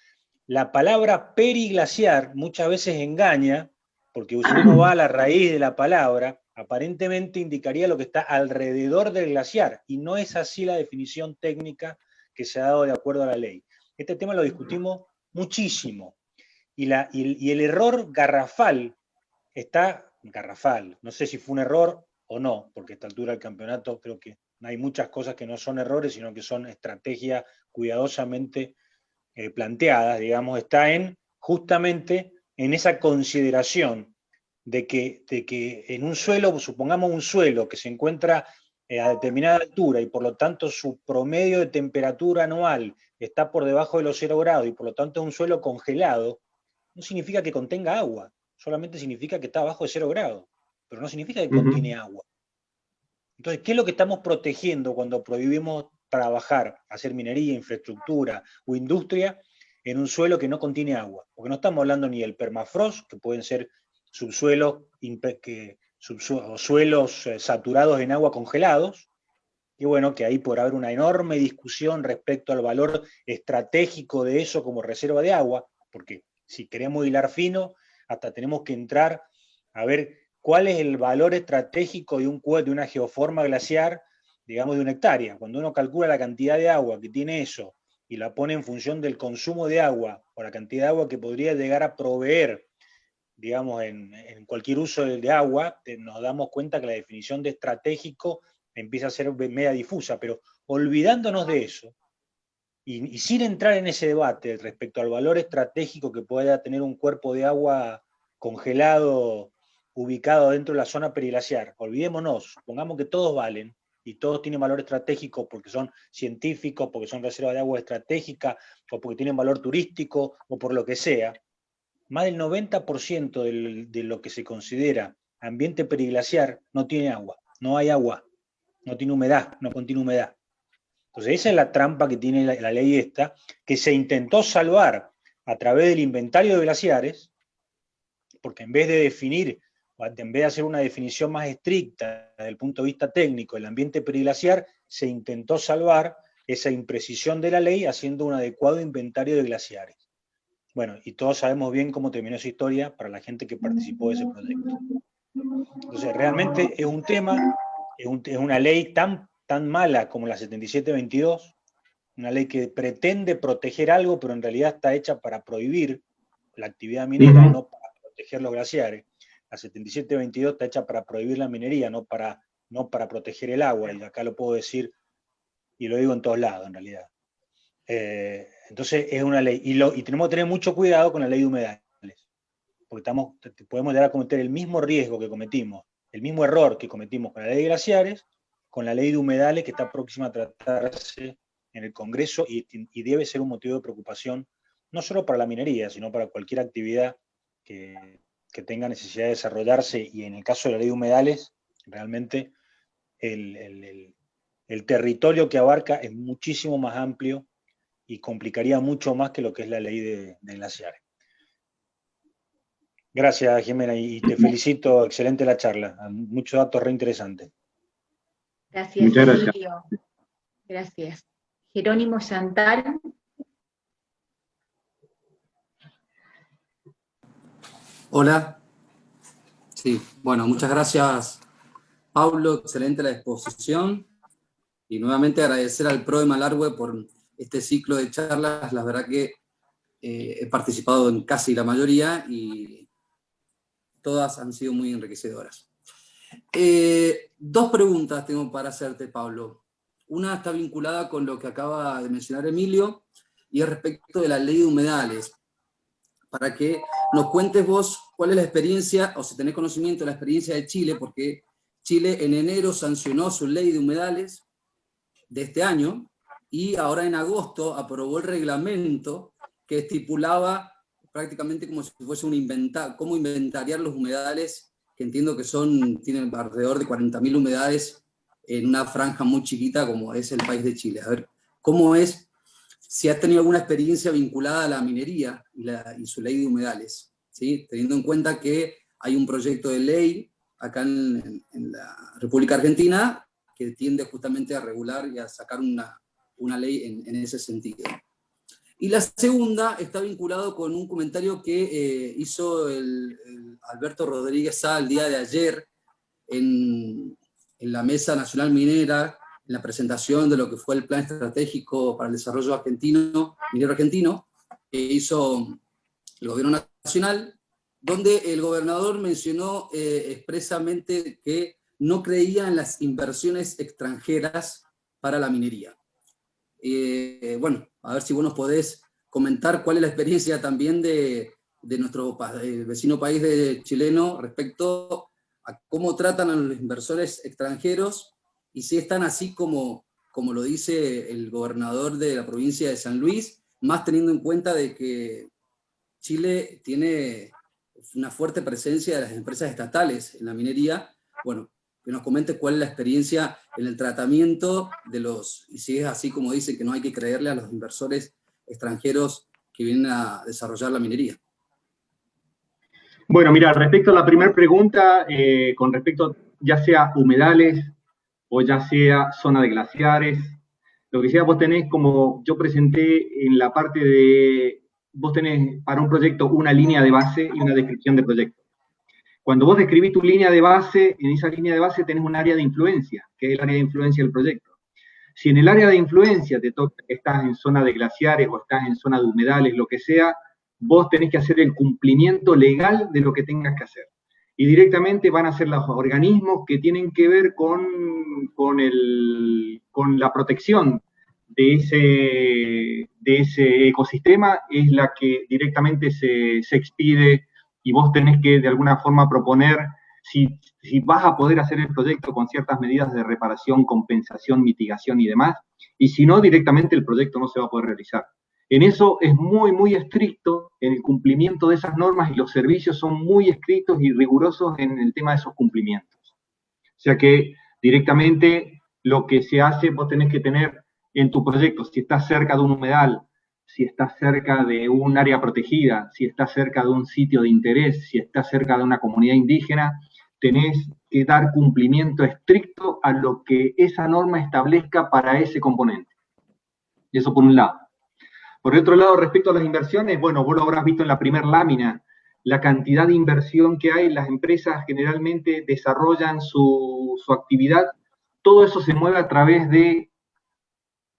Speaker 6: La palabra periglaciar muchas veces engaña, porque si uno va a la raíz de la palabra, aparentemente indicaría lo que está alrededor del glaciar, y no es así la definición técnica que se ha dado de acuerdo a la ley. Este tema lo discutimos muchísimo, y el error garrafal está garrafal. No sé si fue un error o no, porque a esta altura del campeonato creo que hay muchas cosas que no son errores, sino que son estrategias cuidadosamente planteadas, digamos, está justamente en esa consideración de que en un suelo, supongamos un suelo que se encuentra a determinada altura y por lo tanto su promedio de temperatura anual está por debajo de los 0 grados y por lo tanto es un suelo congelado, no significa que contenga agua, solamente significa que está abajo de 0 grados, pero no significa que contiene agua. Entonces, ¿qué es lo que estamos protegiendo cuando prohibimos trabajar, hacer minería, infraestructura o industria en un suelo que no contiene agua? Porque no estamos hablando ni del permafrost, que pueden ser subsuelos o suelos saturados en agua congelados, y bueno, que ahí podrá haber una enorme discusión respecto al valor estratégico de eso como reserva de agua, porque si queremos hilar fino, hasta tenemos que entrar a ver cuál es el valor estratégico de una geoforma glaciar, digamos de 1 hectárea. Cuando uno calcula la cantidad de agua que tiene eso y la pone en función del consumo de agua o la cantidad de agua que podría llegar a proveer, digamos, en cualquier uso de agua, nos damos cuenta que la definición de estratégico empieza a ser media difusa, pero olvidándonos de eso, y sin entrar en ese debate respecto al valor estratégico que pueda tener un cuerpo de agua congelado ubicado dentro de la zona periglaciar, olvidémonos, supongamos que todos valen, y todos tienen valor estratégico porque son científicos, porque son reservas de agua estratégica, o porque tienen valor turístico, o por lo que sea. Más del 90% de lo que se considera ambiente periglaciar no tiene agua, no hay agua, no tiene humedad, no contiene humedad. Entonces esa es la trampa que tiene la ley esta, que se intentó salvar a través del inventario de glaciares, porque en vez de definir, en vez de hacer una definición más estricta desde el punto de vista técnico del ambiente periglaciar, se intentó salvar esa imprecisión de la ley haciendo un adecuado inventario de glaciares. Bueno, y todos sabemos bien cómo terminó esa historia para la gente que participó de ese proyecto. Entonces, realmente es un tema, es una ley tan mala como la 7722, una ley que pretende proteger algo, pero en realidad está hecha para prohibir la actividad minera, no para proteger los glaciares. La 7722 está hecha para prohibir la minería, no para proteger el agua, y acá lo puedo decir, y lo digo en todos lados en realidad. Entonces es una ley, y tenemos que tener mucho cuidado con la ley de humedales, porque podemos llegar a cometer el mismo riesgo que cometimos, el mismo error que cometimos con la ley de glaciares, con la ley de humedales que está próxima a tratarse en el Congreso y debe ser un motivo de preocupación, no solo para la minería, sino para cualquier actividad que tenga necesidad de desarrollarse, y en el caso de la ley de humedales, realmente el territorio que abarca es muchísimo más amplio y complicaría mucho más que lo que es la ley de glaciares. Gracias, Jimena, y te felicito, excelente la charla, muchos datos re interesantes.
Speaker 1: Gracias,
Speaker 3: muchas gracias.
Speaker 1: Emilio. Gracias. Jerónimo Chantal.
Speaker 7: Hola. Sí, bueno, muchas gracias, Pablo, excelente la exposición, y nuevamente agradecer al PRO de Malargüe por este ciclo de charlas. La verdad que he participado en casi la mayoría y todas han sido muy enriquecedoras. Dos preguntas tengo para hacerte, Pablo. Una está vinculada con lo que acaba de mencionar Emilio y es respecto de la ley de humedales. Para que nos cuentes vos cuál es la experiencia, o si tenés conocimiento de la experiencia de Chile, porque Chile en enero sancionó su ley de humedales de este año y ahora en agosto aprobó el reglamento que estipulaba prácticamente como si fuese cómo inventariar los humedales, que entiendo que tienen alrededor de 40.000 humedales en una franja muy chiquita como es el país de Chile. A ver, ¿cómo es? Si has tenido alguna experiencia vinculada a la minería y su ley de humedales, ¿sí? Teniendo en cuenta que hay un proyecto de ley acá en la República Argentina que tiende justamente a regular y a sacar una ley en ese sentido. Y la segunda está vinculado con un comentario que hizo el Alberto Rodríguez Sá el día de ayer en la Mesa Nacional Minera, en la presentación de lo que fue el Plan Estratégico para el Desarrollo Minero Argentino, que hizo el Gobierno Nacional, donde el gobernador mencionó expresamente que no creía en las inversiones extranjeras para la minería. Bueno, a ver si vos nos podés comentar cuál es la experiencia también de nuestro vecino país chileno respecto a cómo tratan a los inversores extranjeros y si están así como lo dice el gobernador de la provincia de San Luis, más teniendo en cuenta de que Chile tiene una fuerte presencia de las empresas estatales en la minería. Bueno, que nos comente cuál es la experiencia en el tratamiento y si es así como dice, que no hay que creerle a los inversores extranjeros que vienen a desarrollar la minería.
Speaker 3: Bueno, mira, respecto a la primera pregunta, con respecto ya sea humedales o ya sea zona de glaciares, lo que sea, vos tenés, como yo presenté en la parte de, vos tenés para un proyecto una línea de base y una descripción de proyecto. Cuando vos describís tu línea de base, en esa línea de base tenés un área de influencia, que es el área de influencia del proyecto. Si en el área de influencia te toca que estás en zona de glaciares o estás en zona de humedales, lo que sea, vos tenés que hacer el cumplimiento legal de lo que tengas que hacer. Y directamente van a ser los organismos que tienen que ver con la protección de ese ecosistema, es la que directamente se expide y vos tenés que de alguna forma proponer si vas a poder hacer el proyecto con ciertas medidas de reparación, compensación, mitigación y demás, y si no, directamente el proyecto no se va a poder realizar. En eso es muy, muy estricto en el cumplimiento de esas normas y los servicios son muy estrictos y rigurosos en el tema de esos cumplimientos. O sea que directamente lo que se hace, vos tenés que tener en tu proyecto, si estás cerca de un humedal, si estás cerca de un área protegida, si estás cerca de un sitio de interés, si estás cerca de una comunidad indígena, tenés que dar cumplimiento estricto a lo que esa norma establezca para ese componente. Eso por un lado. Por otro lado, respecto a las inversiones, bueno, vos lo habrás visto en la primera lámina, la cantidad de inversión que hay, las empresas generalmente desarrollan su actividad, todo eso se mueve a través de,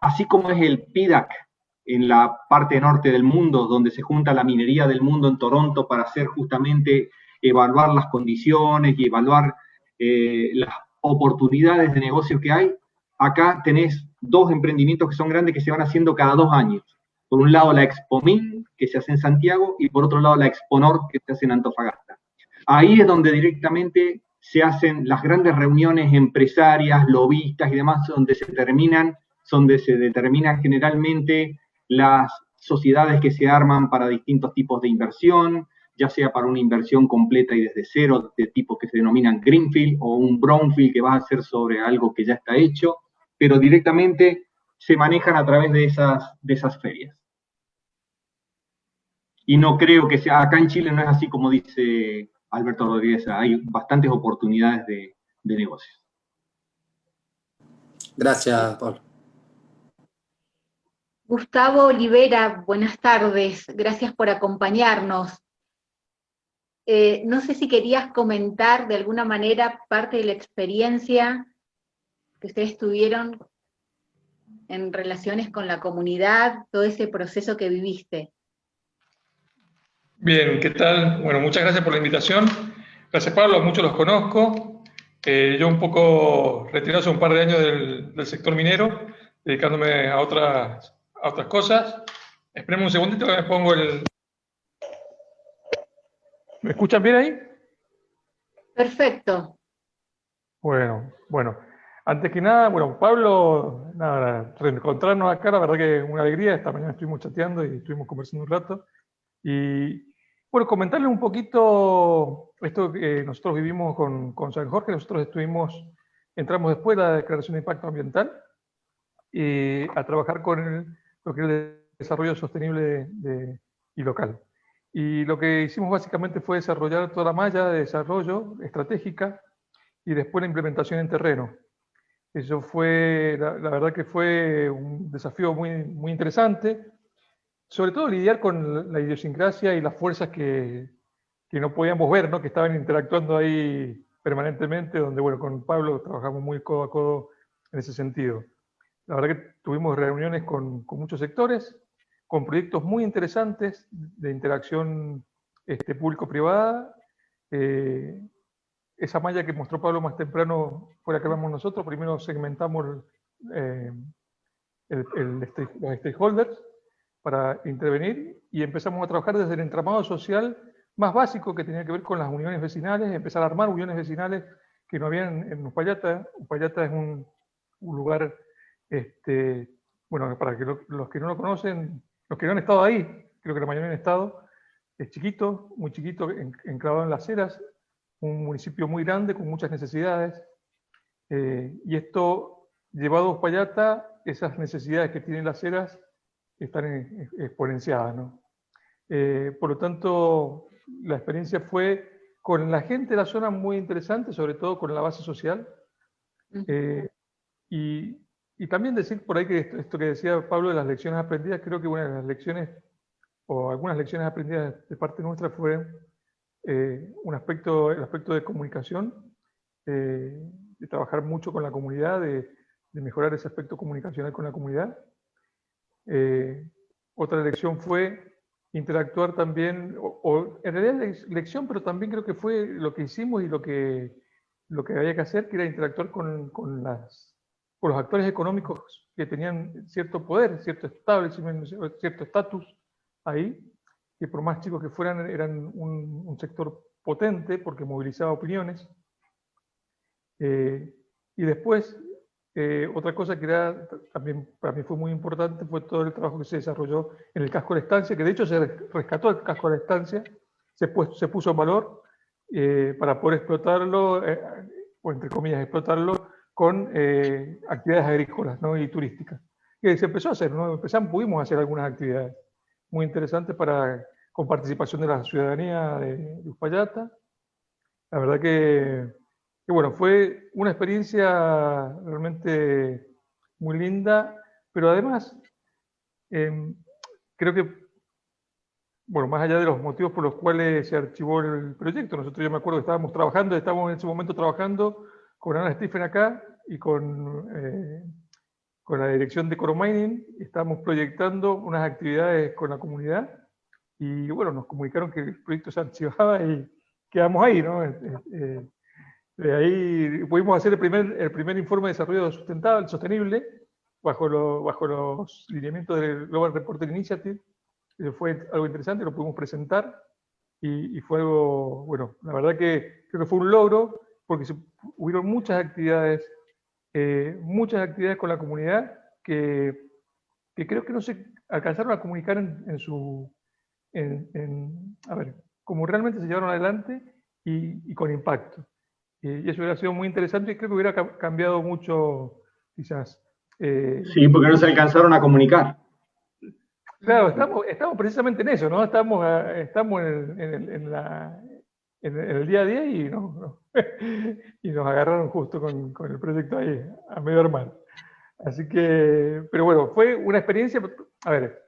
Speaker 3: así como es el PDAC en la parte norte del mundo, donde se junta la minería del mundo en Toronto para hacer justamente evaluar las condiciones y evaluar las oportunidades de negocio que hay. Acá tenés dos emprendimientos que son grandes que se van haciendo cada 2 años. Por un lado la Expomin, que se hace en Santiago, y por otro lado la Exponor, que se hace en Antofagasta. Ahí es donde directamente se hacen las grandes reuniones empresarias, lobistas y demás, donde se determinan generalmente las sociedades que se arman para distintos tipos de inversión, ya sea para una inversión completa y desde cero, de tipos que se denominan greenfield, o un brownfield que va a ser sobre algo que ya está hecho, pero directamente se manejan a través de esas ferias. Y no creo que sea, acá en Chile no es así como dice Alberto Rodríguez, hay bastantes oportunidades de negocios.
Speaker 7: Gracias, Pablo.
Speaker 1: Gustavo Olivera, buenas tardes, gracias por acompañarnos. No sé si querías comentar de alguna manera parte de la experiencia que ustedes tuvieron en relaciones con la comunidad, todo ese proceso que viviste.
Speaker 8: Bien, ¿qué tal? Bueno, muchas gracias por la invitación. Gracias, Pablo, a muchos los conozco. Yo un poco retirado hace un par de años del sector minero, dedicándome a otras cosas. Espérenme un segundito que me pongo el... ¿Me escuchan bien ahí?
Speaker 1: Perfecto.
Speaker 8: Bueno. Antes que nada, bueno, Pablo, nada, reencontrarnos acá, la verdad que una alegría. Esta mañana estuvimos chateando y estuvimos conversando un rato. Y bueno, comentarles un poquito esto que nosotros vivimos con San Jorge. Nosotros entramos después de la Declaración de Impacto Ambiental a trabajar con lo que es el desarrollo sostenible y local. Y lo que hicimos básicamente fue desarrollar toda la malla de desarrollo estratégica y después la implementación en terreno. Eso fue, la verdad que fue un desafío muy, muy interesante, sobre todo lidiar con la idiosincrasia y las fuerzas que no podíamos ver, ¿no? Que estaban interactuando ahí permanentemente, donde, bueno, con Pablo trabajamos muy codo a codo en ese sentido. La verdad que tuvimos reuniones con muchos sectores, con proyectos muy interesantes de interacción público-privada. Esa malla que mostró Pablo más temprano fue la que vemos nosotros. Primero segmentamos los stakeholders para intervenir y empezamos a trabajar desde el entramado social más básico que tenía que ver con las uniones vecinales, empezar a armar uniones vecinales que no habían en Uspallata. Uspallata es un lugar, bueno, para que los que no lo conocen, los que no han estado ahí, creo que la mayoría han estado, es chiquito, muy chiquito, enclavado en Las Heras, un municipio muy grande con muchas necesidades, y esto, llevado a Uspallata, esas necesidades que tienen Las Heras están exponenciadas, ¿no? Por lo tanto, la experiencia fue con la gente de la zona muy interesante, sobre todo con la base social. Y también decir por ahí que esto que decía Pablo de las lecciones aprendidas, creo que una de las lecciones, o algunas lecciones aprendidas de parte nuestra fue el aspecto de comunicación, de trabajar mucho con la comunidad, de mejorar ese aspecto comunicacional con la comunidad. Otra lección fue interactuar también, o en realidad lección, pero también creo que fue lo que hicimos y lo que había que hacer, que era interactuar con los actores económicos que tenían cierto poder, cierto estatus ahí, que por más chicos que fueran, eran un sector potente porque movilizaba opiniones. Y después, otra cosa que también para mí fue muy importante fue todo el trabajo que se desarrolló en el casco de la estancia, que de hecho se rescató el casco de la estancia, se puso en valor para poder explotarlo, o entre comillas explotarlo, con actividades agrícolas, ¿no? Y turísticas. Que se empezó a hacer, ¿no? Pudimos hacer algunas actividades muy interesantes con participación de la ciudadanía de Uspallata. La verdad que bueno, fue una experiencia realmente muy linda, pero además creo que, bueno, más allá de los motivos por los cuales se archivó el proyecto, nosotros, yo me acuerdo que estábamos en ese momento trabajando con Ana Stephen acá y con la dirección de Coro Mining, estábamos proyectando unas actividades con la comunidad y bueno, nos comunicaron que el proyecto se archivaba y quedamos ahí, ¿no? De ahí pudimos hacer el primer informe de desarrollo sostenible bajo los lineamientos del Global Reporting Initiative. Fue algo interesante, lo pudimos presentar y fue algo, bueno, la verdad que creo que fue un logro porque hubieron muchas actividades con la comunidad que creo que no se alcanzaron a comunicar a ver, cómo realmente se llevaron adelante y con impacto. Y eso hubiera sido muy interesante y creo que hubiera cambiado mucho, quizás.
Speaker 3: Sí, porque no se alcanzaron a comunicar.
Speaker 8: Claro, estamos precisamente en eso, ¿no? Estamos en el día a día y nos agarraron justo con el proyecto ahí, a medio armar. Así que, pero bueno, fue una experiencia, a ver,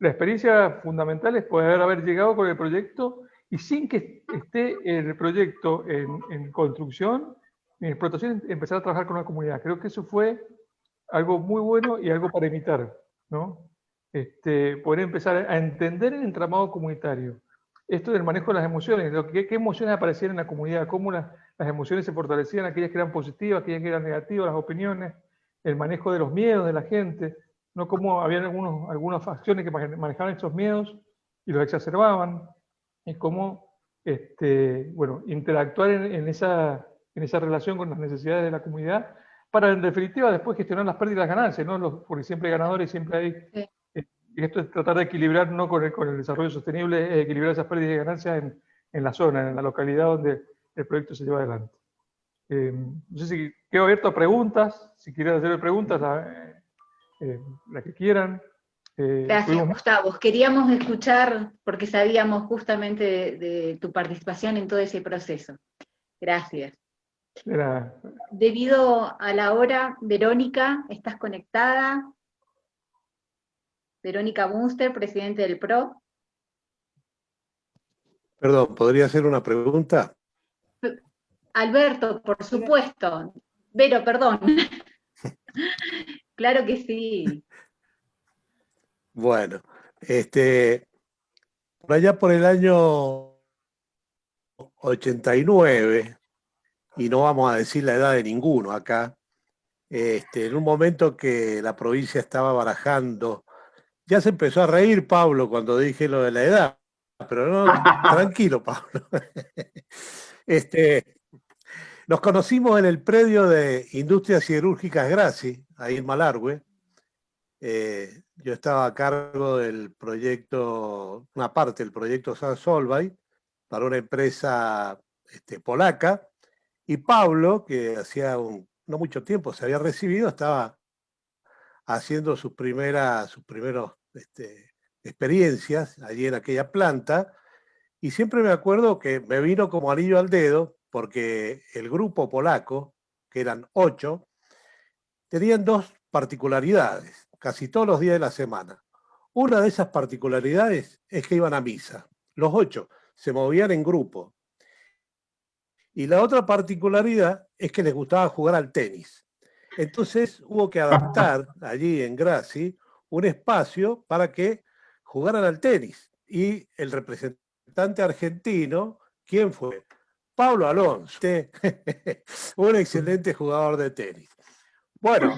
Speaker 8: la experiencia fundamental es poder haber llegado con el proyecto y sin que esté el proyecto en construcción, en explotación, empezar a trabajar con la comunidad. Creo que eso fue algo muy bueno y algo para imitar, ¿no? Poder empezar a entender el entramado comunitario. Esto del manejo de las emociones, qué emociones aparecían en la comunidad, cómo las emociones se fortalecían, aquellas que eran positivas, aquellas que eran negativas, las opiniones, el manejo de los miedos de la gente, ¿no? Cómo habían algunas facciones que manejaban esos miedos y los exacerbaban, y cómo bueno, interactuar en esa relación con las necesidades de la comunidad, para en definitiva después gestionar las pérdidas y las ganancias, ¿no? Porque siempre hay ganadores, siempre hay...
Speaker 1: Sí.
Speaker 8: Y esto es tratar de equilibrar, no con el desarrollo sostenible, es equilibrar esas pérdidas y ganancias en la zona, en la localidad donde el proyecto se lleva adelante. No sé si quedo abierto a preguntas, si quieren hacer preguntas, la que quieran.
Speaker 1: Gracias, Gustavo. Queríamos escuchar, porque sabíamos justamente de tu participación en todo ese proceso. Gracias. Debido a la hora, Verónica, ¿estás conectada? Verónica Munster, presidente del PRO.
Speaker 9: Perdón, ¿podría hacer una pregunta?
Speaker 1: Alberto, por supuesto. Vero, perdón. Claro que sí.
Speaker 9: Bueno, por allá por el año 89, y no vamos a decir la edad de ninguno acá, en un momento que la provincia estaba barajando, ya se empezó a reír Pablo cuando dije lo de la edad, pero no, tranquilo Pablo. Nos conocimos en el predio de Industrias Siderúrgicas Graci, ahí en Malargüe. Yo estaba a cargo del proyecto, una parte del proyecto San Solvay, para una empresa polaca, y Pablo, que hacía no mucho tiempo se había recibido, estaba haciendo sus primeras experiencias allí en aquella planta, y siempre me acuerdo que me vino como anillo al dedo, porque el grupo polaco, que eran 8, tenían 2 particularidades, casi todos los días de la semana. Una de esas particularidades es que iban a misa. Los 8 se movían en grupo. Y la otra particularidad es que les gustaba jugar al tenis. Entonces hubo que adaptar allí en Graci un espacio para que jugaran al tenis. Y el representante argentino, ¿quién fue? Pablo Alonso, un excelente jugador de tenis. Bueno,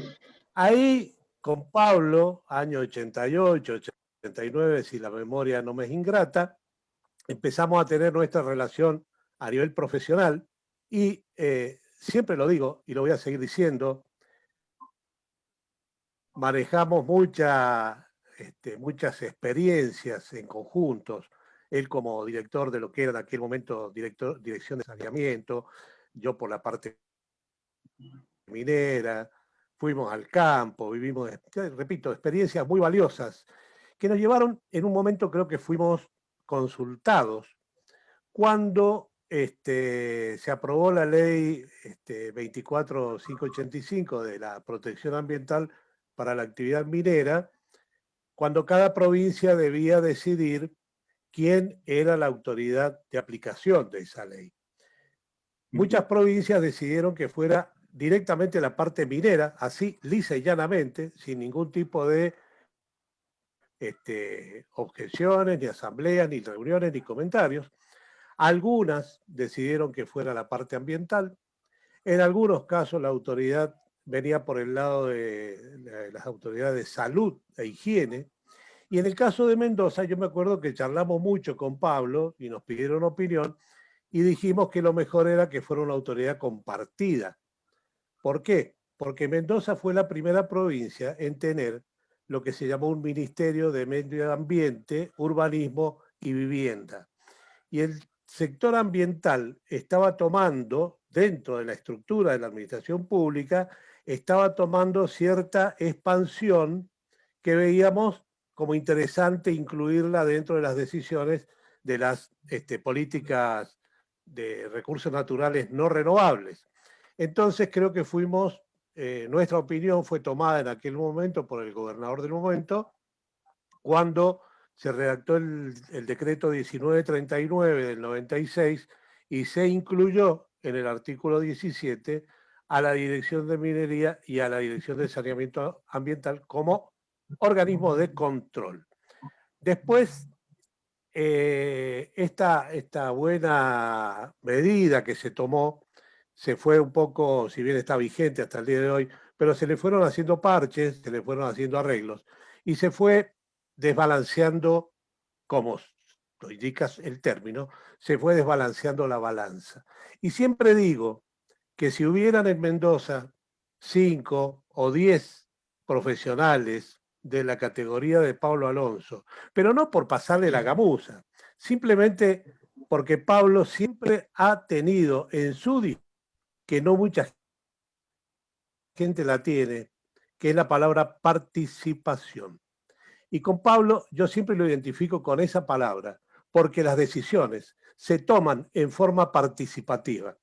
Speaker 9: ahí con Pablo, año 88, 89, si la memoria no me es ingrata, empezamos a tener nuestra relación a nivel profesional y siempre lo digo y lo voy a seguir diciendo, manejamos muchas experiencias en conjuntos, él como director de lo que era en aquel momento dirección de saneamiento, yo por la parte minera, fuimos al campo, vivimos, repito, experiencias muy valiosas que nos llevaron, en un momento creo que fuimos consultados cuando se aprobó la ley 24585 de la protección ambiental para la actividad minera, cuando cada provincia debía decidir quién era la autoridad de aplicación de esa ley. Muchas provincias decidieron que fuera directamente la parte minera, así lisa y llanamente, sin ningún tipo de objeciones, ni asambleas, ni reuniones, ni comentarios. Algunas decidieron que fuera la parte ambiental. En algunos casos la autoridad venía por el lado de las autoridades de salud e higiene. Y en el caso de Mendoza, yo me acuerdo que charlamos mucho con Pablo y nos pidieron opinión y dijimos que lo mejor era que fuera una autoridad compartida. ¿Por qué? Porque Mendoza fue la primera provincia en tener lo que se llamó un Ministerio de Medio Ambiente, Urbanismo y Vivienda. Y el sector ambiental estaba tomando, dentro de la estructura de la administración pública, estaba tomando cierta expansión que veíamos como interesante incluirla dentro de las decisiones de las políticas de recursos naturales no renovables. Entonces creo que nuestra opinión fue tomada en aquel momento por el gobernador del momento, cuando se redactó el decreto 1939 del 96 y se incluyó en el artículo 17 a la Dirección de Minería y a la Dirección de Saneamiento Ambiental como organismo de control. Después, esta buena medida que se tomó se fue un poco, si bien está vigente hasta el día de hoy, pero se le fueron haciendo parches, se le fueron haciendo arreglos y se fue desbalanceando, como lo indica el término, se fue desbalanceando la balanza. Y siempre digo que si hubieran en Mendoza 5 o 10 profesionales de la categoría de Pablo Alonso, pero no por pasarle la gamuza, simplemente porque Pablo siempre ha tenido en su que no mucha gente la tiene, que es la palabra participación. Y con Pablo yo siempre lo identifico con esa palabra, porque las decisiones se toman en forma participativa.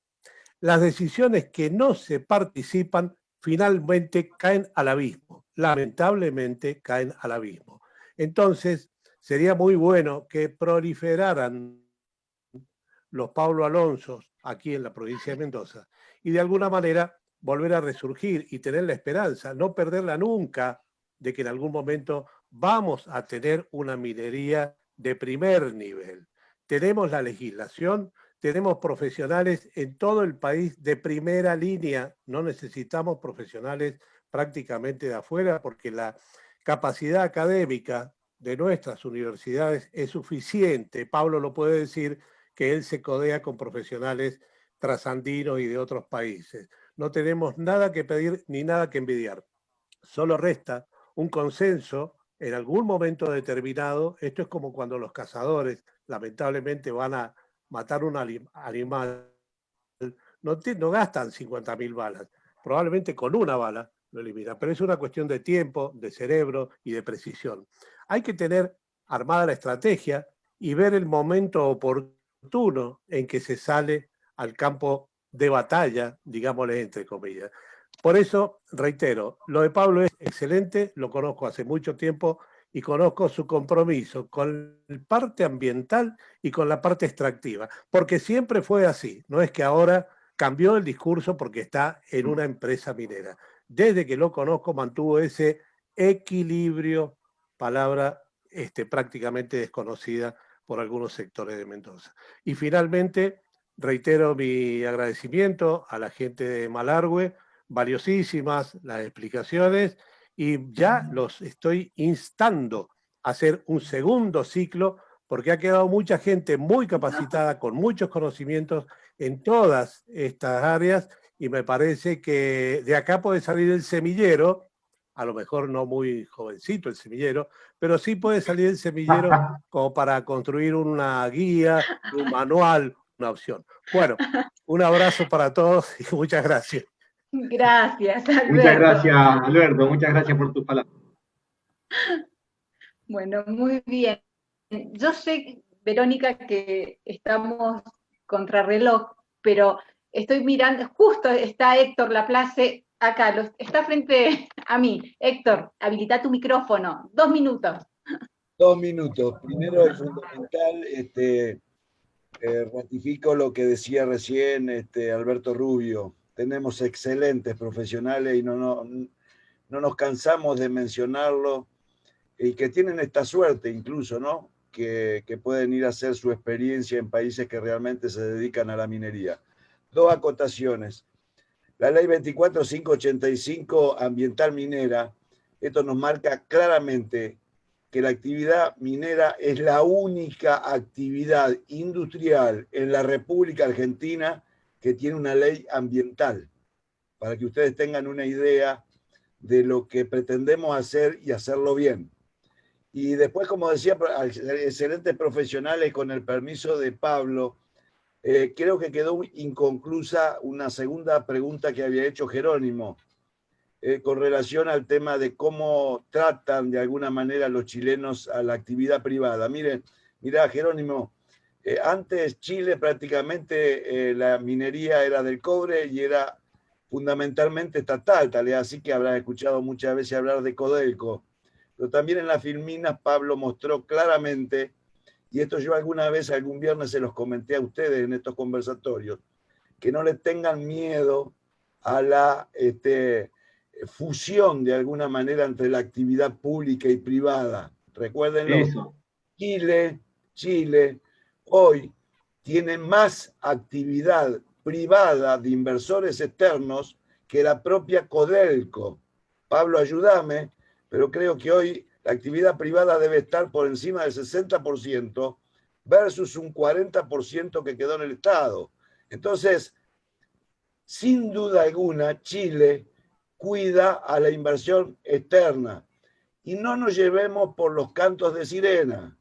Speaker 9: Las decisiones que no se participan finalmente caen al abismo, lamentablemente caen al abismo. Entonces, sería muy bueno que proliferaran los Pablo Alonsos aquí en la provincia de Mendoza y de alguna manera volver a resurgir y tener la esperanza, no perderla nunca, de que en algún momento vamos a tener una minería de primer nivel. Tenemos la legislación, tenemos profesionales en todo el país de primera línea, no necesitamos profesionales prácticamente de afuera porque la capacidad académica de nuestras universidades es suficiente. Pablo lo puede decir, que él se codea con profesionales trasandinos y de otros países. No tenemos nada que pedir ni nada que envidiar. Solo resta un consenso en algún momento determinado. Esto es como cuando los cazadores lamentablemente van a matar un animal. No gastan 50.000 balas. Probablemente con una bala lo eliminan. Pero es una cuestión de tiempo, de cerebro y de precisión. Hay que tener armada la estrategia y ver el momento oportuno en que se sale al campo de batalla, digámosle entre comillas. Por eso, reitero, lo de Pablo es excelente, lo conozco hace mucho tiempo y conozco su compromiso con la parte ambiental y con la parte extractiva, porque siempre fue así, no es que ahora cambió el discurso porque está en una empresa minera. Desde que lo conozco mantuvo ese equilibrio, palabra prácticamente desconocida por algunos sectores de Mendoza. Y finalmente, reitero mi agradecimiento a la gente de Malargüe, valiosísimas las explicaciones, y ya los estoy instando a hacer un segundo ciclo, porque ha quedado mucha gente muy capacitada, con muchos conocimientos en todas estas áreas, y me parece que de acá puede salir el semillero, a lo mejor no muy jovencito el semillero, pero sí puede salir el semillero como para construir una guía, un manual, una opción. Bueno, un abrazo para todos y muchas gracias.
Speaker 1: Gracias, Alberto.
Speaker 3: Muchas gracias, Alberto. Muchas gracias por tus palabras.
Speaker 1: Bueno, muy bien. Yo sé, Verónica, que estamos contrarreloj, pero estoy mirando, justo está Héctor Laplace acá, está frente a mí. Héctor, habilita tu micrófono. 2 minutos.
Speaker 5: 2 minutos. Primero es fundamental, ratifico lo que decía recién Alberto Rubio. Tenemos excelentes profesionales y no nos cansamos de mencionarlo y que tienen esta suerte incluso, ¿no? Que pueden ir a hacer su experiencia en países que realmente se dedican a la minería. 2 acotaciones. La ley 24585 ambiental minera, esto nos marca claramente que la actividad minera es la única actividad industrial en la República Argentina que tiene una ley ambiental, para que ustedes tengan una idea de lo que pretendemos hacer y hacerlo bien. Y después, como decía, excelentes profesionales, con el permiso de Pablo, creo que quedó inconclusa una segunda pregunta que había hecho Jerónimo, con relación al tema de cómo tratan de alguna manera los chilenos a la actividad privada. Mirá, Jerónimo, antes Chile prácticamente la minería era del cobre y era fundamentalmente estatal, tal es así que habrás escuchado muchas veces hablar de Codelco. Pero también en las Filminas Pablo mostró claramente, y esto yo alguna vez, algún viernes se los comenté a ustedes en estos conversatorios, que no le tengan miedo a la fusión de alguna manera entre la actividad pública y privada. Recuérdenlo.
Speaker 3: Eso.
Speaker 5: Chile hoy tiene más actividad privada de inversores externos que la propia Codelco. Pablo, ayúdame, pero creo que hoy la actividad privada debe estar por encima del 60% versus un 40% que quedó en el Estado. Entonces, sin duda alguna, Chile cuida a la inversión externa. Y no nos llevemos por los cantos de sirena,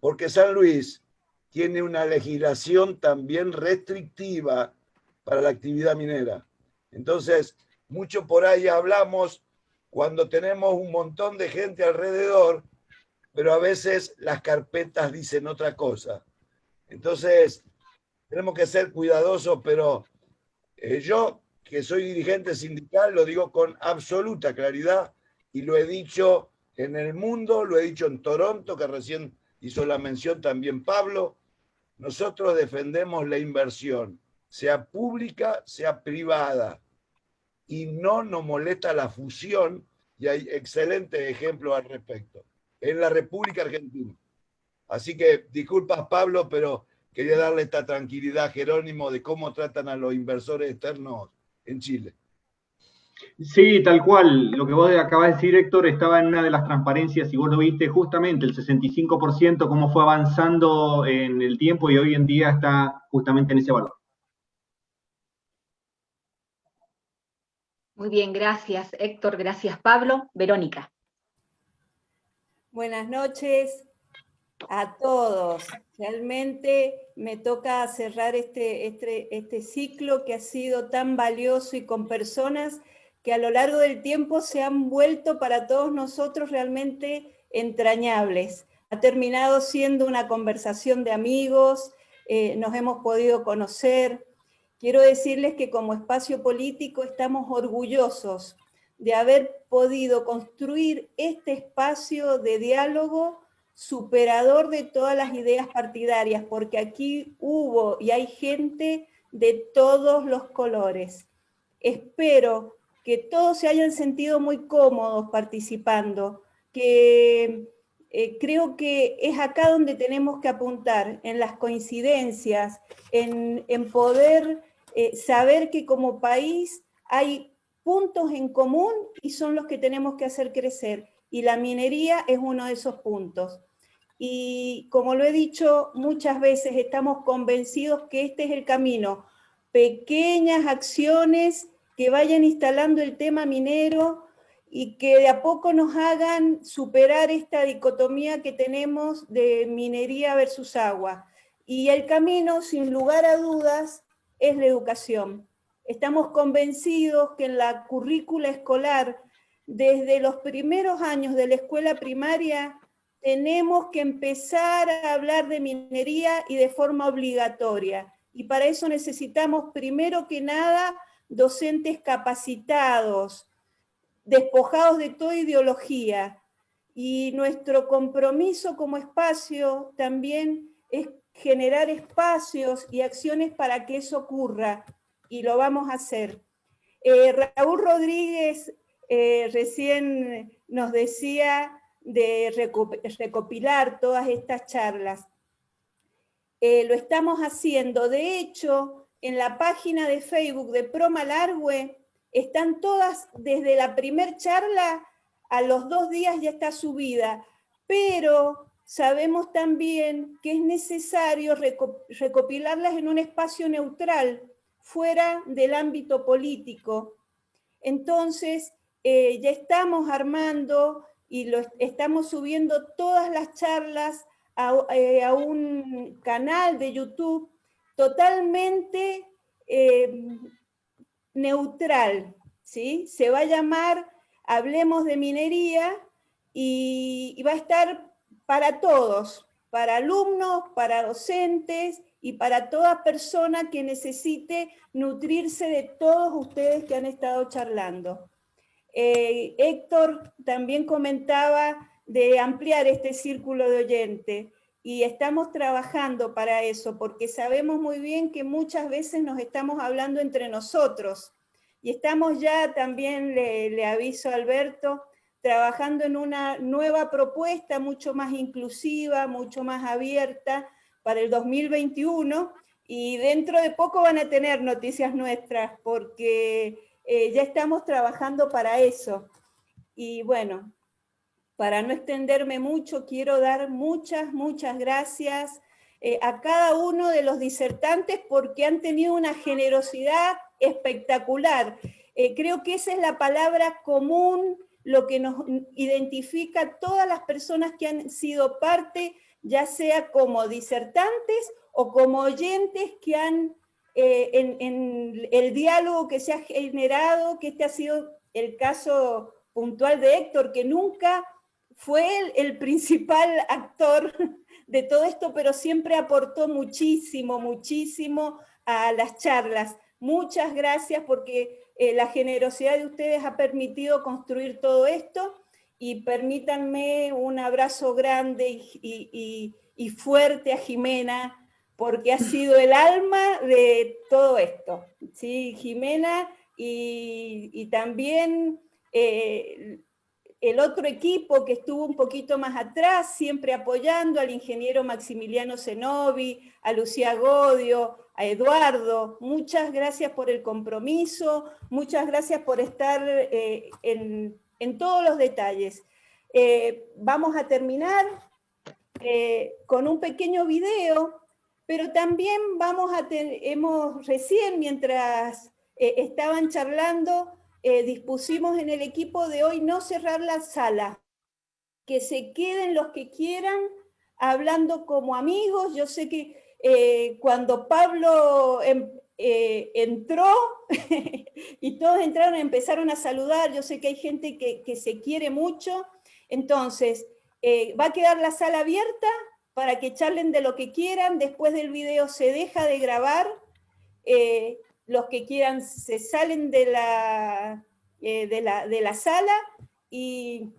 Speaker 5: porque San Luis tiene una legislación también restrictiva para la actividad minera. Entonces, mucho por ahí hablamos cuando tenemos un montón de gente alrededor, pero a veces las carpetas dicen otra cosa. Entonces, tenemos que ser cuidadosos, pero yo, que soy dirigente sindical, lo digo con absoluta claridad y lo he dicho en el mundo, lo he dicho en Toronto, que recién hizo la mención también Pablo. Nosotros defendemos la inversión, sea pública, sea privada, y no nos molesta la fusión, y hay excelentes ejemplos al respecto, en la República Argentina. Así que, disculpas Pablo, pero quería darle esta tranquilidad a Jerónimo de cómo tratan a los inversores externos en Chile.
Speaker 3: Sí, tal cual. Lo que vos acabas de decir, Héctor, estaba en una de las transparencias y vos lo viste justamente, el 65%, cómo fue avanzando en el tiempo y hoy en día está justamente en ese valor.
Speaker 1: Muy bien, gracias Héctor, gracias Pablo. Verónica.
Speaker 10: Buenas noches a todos. Realmente me toca cerrar este ciclo que ha sido tan valioso y con personas que a lo largo del tiempo se han vuelto para todos nosotros realmente entrañables. Ha terminado siendo una conversación de amigos, nos hemos podido conocer. Quiero decirles que como espacio político estamos orgullosos de haber podido construir este espacio de diálogo superador de todas las ideas partidarias, porque aquí hubo y hay gente de todos los colores. Espero que todos se hayan sentido muy cómodos participando, que creo que es acá donde tenemos que apuntar, en las coincidencias, en poder saber que como país hay puntos en común y son los que tenemos que hacer crecer. Y la minería es uno de esos puntos. Y como lo he dicho muchas veces, estamos convencidos que este es el camino. Pequeñas acciones que vayan instalando el tema minero y que de a poco nos hagan superar esta dicotomía que tenemos de minería versus agua. Y el camino, sin lugar a dudas, es la educación. Estamos convencidos que en la currícula escolar, desde los primeros años de la escuela primaria, tenemos que empezar a hablar de minería y de forma obligatoria. Y para eso necesitamos, primero que nada, docentes capacitados, despojados de toda ideología. Y nuestro compromiso como espacio también es generar espacios y acciones para que eso ocurra. Y lo vamos a hacer. Raúl Rodríguez recién nos decía de recopilar todas estas charlas. Lo estamos haciendo. De hecho, en la página de Facebook de Pro Malargüe están todas, desde la primer charla a los 2 días ya está subida, pero sabemos también que es necesario recopilarlas en un espacio neutral, fuera del ámbito político. Entonces, ya estamos armando y estamos subiendo todas las charlas a un canal de YouTube totalmente neutral, ¿sí? Se va a llamar Hablemos de Minería y va a estar para todos, para alumnos, para docentes y para toda persona que necesite nutrirse de todos ustedes que han estado charlando. Héctor también comentaba de ampliar este círculo de oyentes y estamos trabajando para eso porque sabemos muy bien que muchas veces nos estamos hablando entre nosotros y estamos ya, también le aviso a Alberto, trabajando en una nueva propuesta mucho más inclusiva, mucho más abierta para el 2021, y dentro de poco van a tener noticias nuestras, porque ya estamos trabajando para eso. Y bueno, para no extenderme mucho, quiero dar muchas gracias a cada uno de los disertantes, porque han tenido una generosidad espectacular. Creo que esa es la palabra común, lo que nos identifica a todas las personas que han sido parte, ya sea como disertantes o como oyentes que han, en el diálogo que se ha generado, que este ha sido el caso puntual de Héctor, que nunca fue el principal actor de todo esto, pero siempre aportó muchísimo a las charlas. Muchas gracias, porque la generosidad de ustedes ha permitido construir todo esto, y permítanme un abrazo grande y fuerte a Jimena, porque ha sido el alma de todo esto. ¿Sí? Jimena y también el otro equipo que estuvo un poquito más atrás, siempre apoyando, al ingeniero Maximiliano Zenobi, a Lucía Godio, a Eduardo. Muchas gracias por el compromiso, muchas gracias por estar en todos los detalles. Vamos a terminar con un pequeño video, pero también hemos recién, mientras estaban charlando, dispusimos en el equipo de hoy no cerrar la sala, que se queden los que quieran hablando como amigos. Yo sé que cuando Pablo entró y todos entraron y empezaron a saludar, yo sé que hay gente que se quiere mucho, entonces va a quedar la sala abierta para que charlen de lo que quieran. Después del video se deja de grabar, los que quieran se salen de la sala, y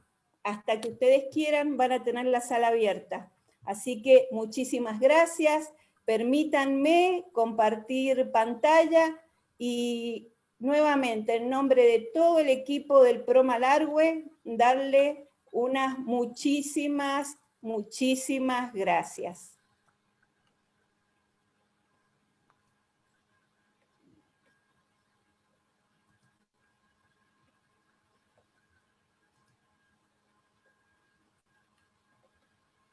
Speaker 10: hasta que ustedes quieran van a tener la sala abierta. Así que muchísimas gracias, permítanme compartir pantalla, y nuevamente en nombre de todo el equipo del Pro Malargüe, darle unas muchísimas gracias.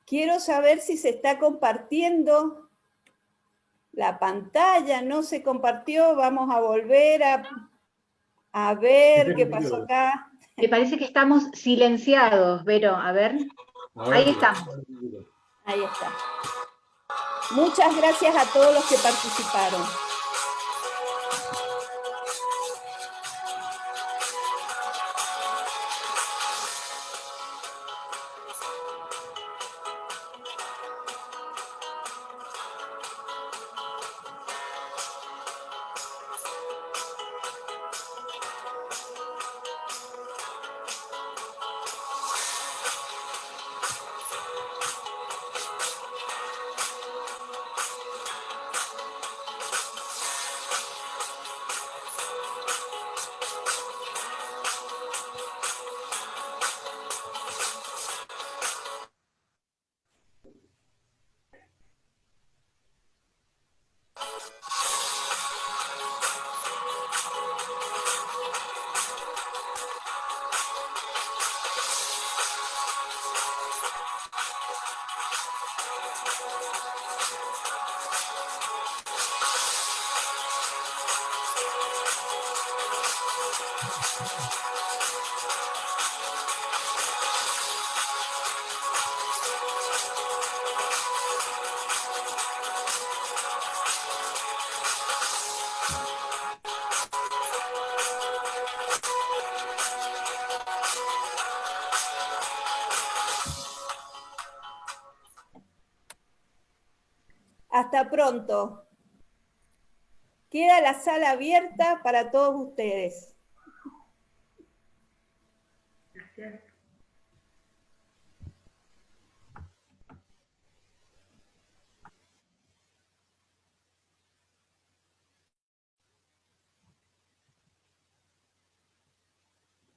Speaker 10: Quiero saber si se está compartiendo la pantalla. No se compartió, vamos a volver a ver qué pasó acá.
Speaker 1: Me parece que estamos silenciados, Vero, a ver. Ahí estamos.
Speaker 10: Ahí está. Muchas gracias a todos los que participaron. Hasta pronto. Queda la sala abierta para todos ustedes.
Speaker 1: Gracias.